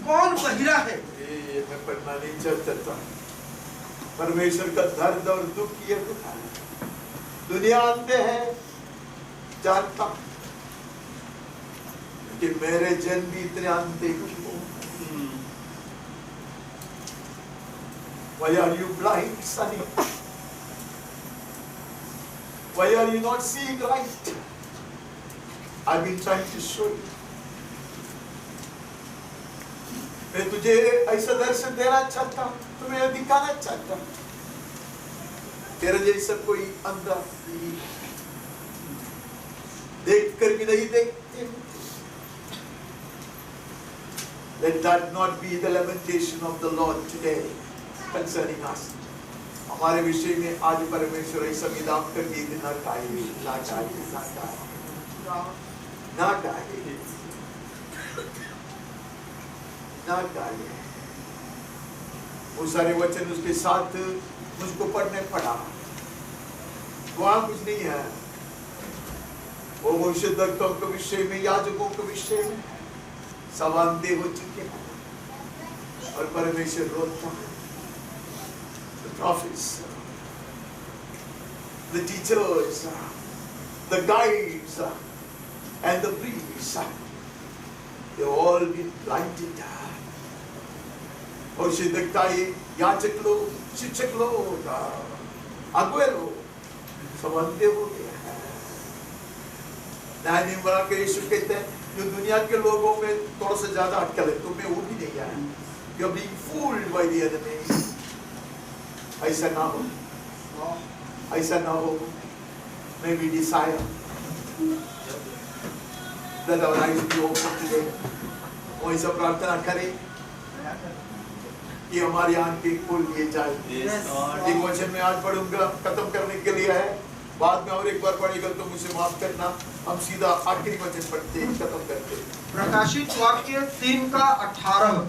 कौन बहिरा है? मैं पढ़ना नहीं चाहता। परमेश्वर का दर्द और दुख ये होता है। दुनिया अंधे है जानता, कि मेरे जन भी इतने अंधे क्यों? Why are you blind, sonny? Why are you not seeing right? I've been trying to show you। मैं तुझे ऐसा दर्शन देना चाहता, तुम्हें दिखाना चाहता। तेरे जैसा कोई अंधा देख कर भी नहीं देखते। Let that not be the lamentation of the Lord today concerning us। हमारे विषय में आज परमेश्वर ऐसा विलाप कर दी ना गाए, ना गाए, ना गाए, ना गाए, ना गाए। वो सारे वचन उसके साथ मुझको पढ़ने पड़ा। वहाँ कुछ नहीं है। वो भविष्यद्वक्ताओं के विषय में, याजकों के विषय में सब अंधे हो चुके हैं और परमेश्वर रोता है। The prophets, the teachers, the guides, and the priests, they all been blinded। और शिक्षकताई, याचक लोग, शिक्षक लोग, अगुए लोग सब अंधे हो गए हैं। न्याय बड़ा के यीशु कहते हैं, जो दुनिया के लोगों में थोड़ा सा ज्यादा अटकल है, तुम्हें वो भी नहीं है। You are being fooled by the enemy। ऐसा ना हो, ऐसा ना हो। May we desire that our eyes be open today। वो ऐसा प्रार्थना करें कि हमारी आंखें खोल दिए जाए। एक वचन में आज पढ़ूंगा, खत्म करने के लिए है। बाद में और एक बार पढ़ेगा तो मुझे माफ करना। हम सीधा आखिरी वचन पढ़ते खत्म करते। प्रकाशित वाक्य 3:18।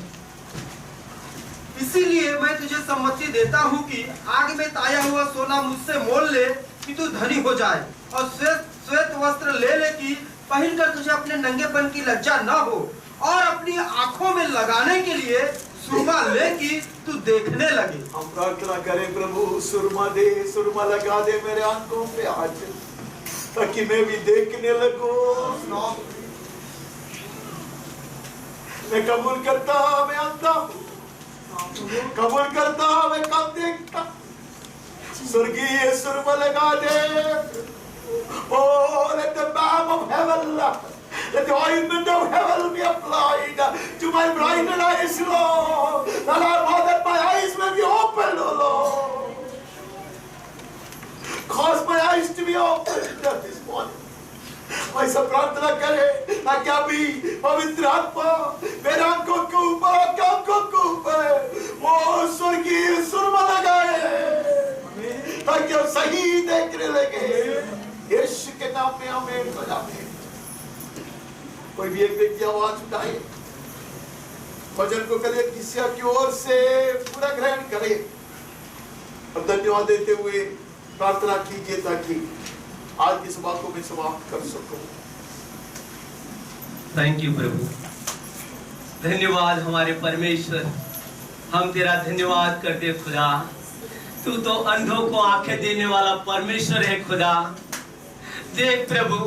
इसीलिए मैं तुझे सम्मति देता हूँ कि आग में ताया हुआ सोना मुझसे मोल ले कि तू धनी हो जाए, और श्वेत वस्त्र ले कि पहनकर तुझे अपने नंगेपन की लज्जा न हो, और अपनी आंखों में लगाने के लिए सुरमा ले कि तू देखने लगे। हम प्रार्थना करें, प्रभु सुरमा दे, सुरमा लगा दे मेरे आंखों पे आज, ताकि मैं भी देखने लगूं। मैं कबूल करता, मैं अंधा हूं, कबूल करता, मैं कम देखता। स्वर्गीय सुरमा लगा दे। Oh, let the balm of heaven, let the ointment of heaven be applied to my blinded eyes, Lord. That my eyes may be opened, oh Lord. Cause my eyes to be opened this morning. ऐसा प्रार्थना करें ताकि अभी पवित्र आत्मा मेरे आंखों के ऊपर, आंखों के ऊपर वो स्वर्गीय सुरमा लगाए, ताकि हम सही देखने लगे। यीशु के नाम में आमीन हो जाए। कोई भी एक व्यक्ति आवाज उठाए, भजन को कले किसी की ओर से पूरा ग्रहण करे और धन्यवाद देते हुए प्रार्थना कीजिए ताकि आज की सभा को मैं समाप्त कर सकूं। थैंक यू प्रभु, धन्यवाद हमारे परमेश्वर। हम तेरा धन्यवाद करते खुदा, तू तो अंधों को आंखें देने वाला परमेश्वर है खुदा। देख प्रभु,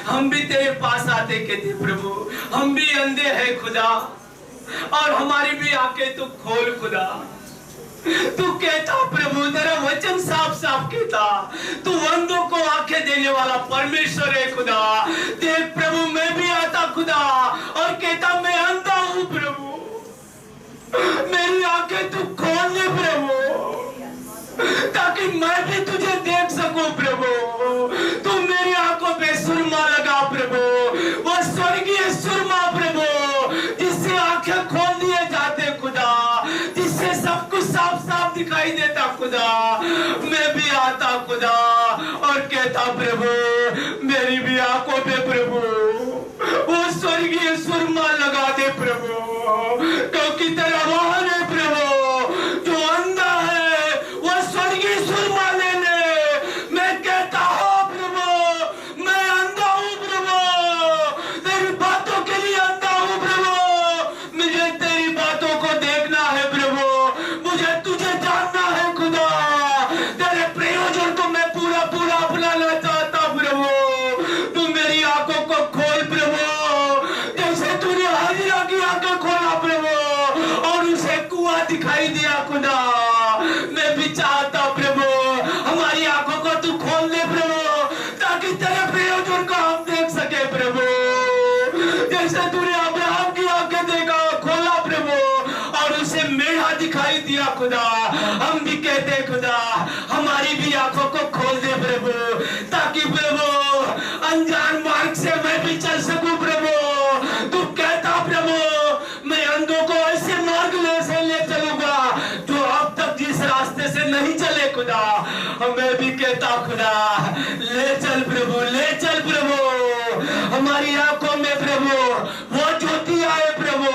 हम भी तेरे पास आते कहते प्रभु, हम भी अंधे हैं खुदा, और हमारी भी आंखें तू खोल खुदा। तू कहता प्रभु, तेरा वचन साफ साफ कहता, तू अंधों को आंखें देने वाला परमेश्वर है खुदा। देख प्रभु, मैं भी आता खुदा और कहता मैं अंधा हूं प्रभु, मेरी आंखें तू खोल दे प्रभु, ताकि मैं भी तुझे देख सकूं प्रभु। तू मेरी आंखों पे सुरमा लगा प्रभु, वो स्वर्गीय सुरमा प्रभु, जिससे आंखें खोल दिए जाते खुदा, जिससे सब कुछ साफ साफ दिखाई देता खुदा। मैं भी आता खुदा और कहता प्रभु, मेरी भी आंखों पे प्रभु वो स्वर्गीय सुरमा लगा दे प्रभु, क्योंकि तेरा वाहन है प्रभु जो अंधा है, वो स्वर्गीय सुरमा ले ले। मैं कहता हूं प्रभु, मैं अंधा हूं प्रभु, तेरी बातों के लिए अंधा हूं प्रभु। मुझे तेरी बातों को देखना है प्रभु, मुझे तुझे जानना है खुदा। तेरे प्रयोजन को मैं पूरा पूरा अपनाना चाहता प्रभु। तू मेरी आंखों को खोल प्रभु, जैसे तूने हाजिरा की आंखें खोला प्रभु और उसे कुआं दिखाई दिया खुदा। मैं भी चाहता प्रभु, हमारी आंखों को तू खोल दे प्रभु, ताकि तेरे प्रयोजन को हम देख सके प्रभु। जैसे तूने अब्राहम की आंखें देखा खोला प्रभु और उसे मेढ़ा दिखाई दिया खुदा, हम भी कहते खुदा हमारी भी आंखों को खोल दे प्रभु, ताकि प्रभु अनजान मार्ग से मैं भी चल सकूं प्रभु। तू कहता प्रभु, मैं अंधों को ऐसे मार्ग से ले चलूंगा जो अब तक जिस रास्ते से नहीं चले खुदा। मैं भी कहता खुदा, ले चल प्रभु, ले चल प्रभु, हमारी आंखों में प्रभु वो ज्योति आए प्रभु,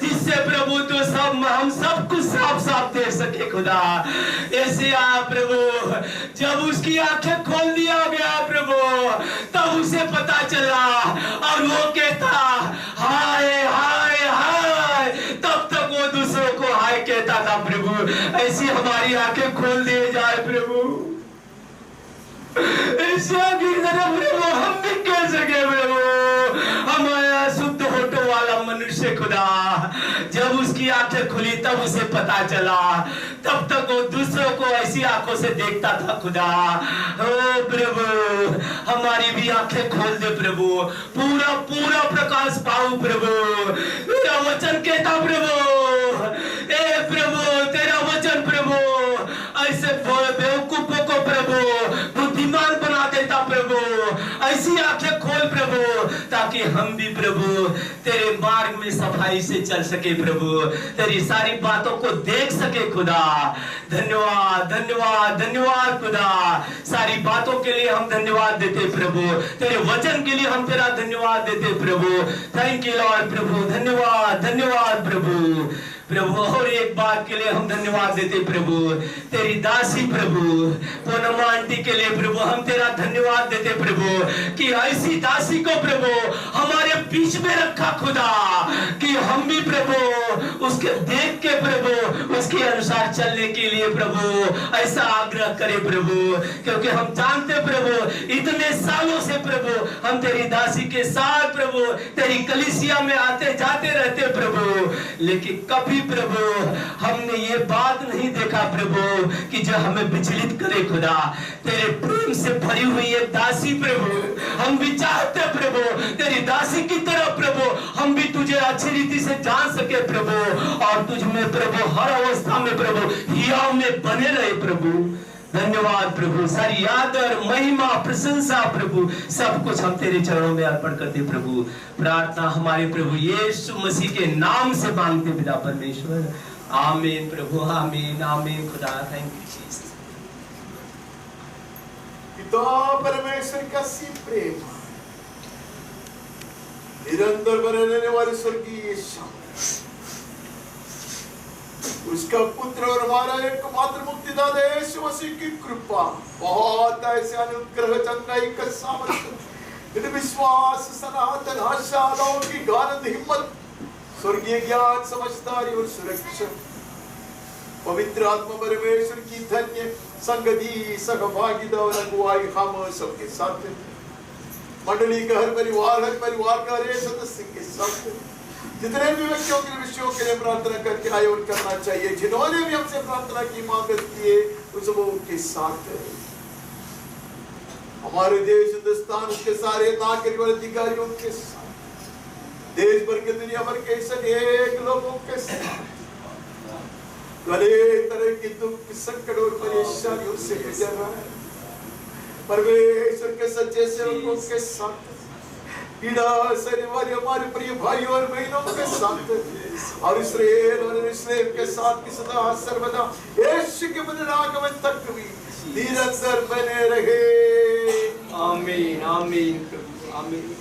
जिससे प्रभु तो हम सब कुछ साफ साफ देख सके खुदा। ऐसे आया प्रभु, जब उसकी आंखें खोल दिया गया प्रभु, तब उसे पता चला और वो कहता हाय हाय हाय, तब तक वो दूसरों को हाय कहता था प्रभु। ऐसी हमारी आंखें खोल दिए जाए प्रभु, ऐसे प्रभु हम भी कह सके प्रभु। हमारा शुद्ध होठों वाला मनुष्य खुदा, जब उसकी आंखें खुली तब उसे पता चला, तब तक वो दूसरों को ऐसी आंखों से देखता था खुदा। ओ प्रभु, हमारी भी आंखें खोल दे प्रभु, पूरा पूरा प्रकाश पाऊं प्रभु। तेरा वचन कहता प्रभु, ए प्रभु तेरा वचन प्रभु ऐसे बेवकूफों को प्रभु बुद्धिमान बना देता प्रभु। ऐसी आंखें खोल प्रभु, ताकि ताकि हम भी प्रभु तेरे मार्ग में सफाई से चल सके प्रभु, तेरी सारी बातों को देख सके खुदा। धन्यवाद धन्यवाद धन्यवाद खुदा, सारी बातों के लिए हम धन्यवाद देते प्रभु, तेरे वचन के लिए हम तेरा धन्यवाद देते प्रभु। थैंक यू लॉर्ड प्रभु, धन्यवाद धन्यवाद प्रभु। प्रभु और एक बात के लिए हम धन्यवाद देते प्रभु, तेरी दासी प्रभु पूनम आंटी के लिए प्रभु हम तेरा धन्यवाद देते प्रभु, कि ऐसी दासी को प्रभु हमारे बीच में रखा खुदा, कि हम भी प्रभु उसके देख के प्रभु उसके अनुसार चलने के लिए प्रभु ऐसा आग्रह करे प्रभु, क्योंकि हम जानते प्रभु इतने सालों से प्रभु हम तेरी दासी के साथ प्रभु तेरी कलीसिया में आते जाते रहते प्रभु, लेकिन कभी प्रभु हमने ये बात नहीं देखा प्रभु कि जो हमें विचलित करे खुदा। तेरे प्रेम से भरी हुई ये दासी प्रभु, हम भी चाहते प्रभु तेरी दासी की तरह प्रभु हम भी तुझे अच्छी रीति से जान सके प्रभु, और तुझ में प्रभु हर अवस्था में प्रभु हियाव में बने रहे प्रभु। धन्यवाद प्रभु, सारी आदर महिमा प्रशंसा प्रभु सब कुछ हम तेरे चरणों में अर्पण करते प्रभु। प्रार्थना हमारे प्रभु यीशु मसीह के नाम से मांगते पिता परमेश्वर, आमीन प्रभु, आमीन आमीन खुदा। Thank you Jesus. पिता परमेश्वर का सी प्रेम, निरंतर बने रहने वाले स्वर्गीय शांति, उसका पुत्र और हमारा एकमात्र मुक्तिदाता यीशु मसीह की कृपा, बहुत ऐसे अनुग्रह चंगाई का सामर्थ्य, विश्वास सनातन आशा की गानद हिम्मत, स्वर्गीय ज्ञान समझदारी और सुरक्षा, पवित्र आत्मा परमेश्वर की धन्य संगति सहभागिता और अगुवाई हम सबके साथ, मंडली का हर परिवार का हर सदस्य के साथ, जितने भी व्यक्तियों के विषयों के लिए प्रार्थना करके आयोजन करना चाहिए, जिन्होंने भी हमसे प्रार्थना की मांग की है उस वो उनके साथ है। हमारे देश हिंदुस्तान उसके सारे नागरिक और अधिकारियों के साथ, देश भर के दुनिया भर के अनेक लोगों के साथ, अनेक तरह की दुख संकट और परेशानियों से गुजर रहा है, परमेश्वर के सच्चे सेवकों के साथ, पीड़ा सहने वाले हमारे प्रिय भाइयों और बहनों के साथ, और इस्राएल के साथ भी सदा सर्वदा यीशु के पुनरागमन तक भी निरंतर बने रहे। आमीन आमीन आमीन।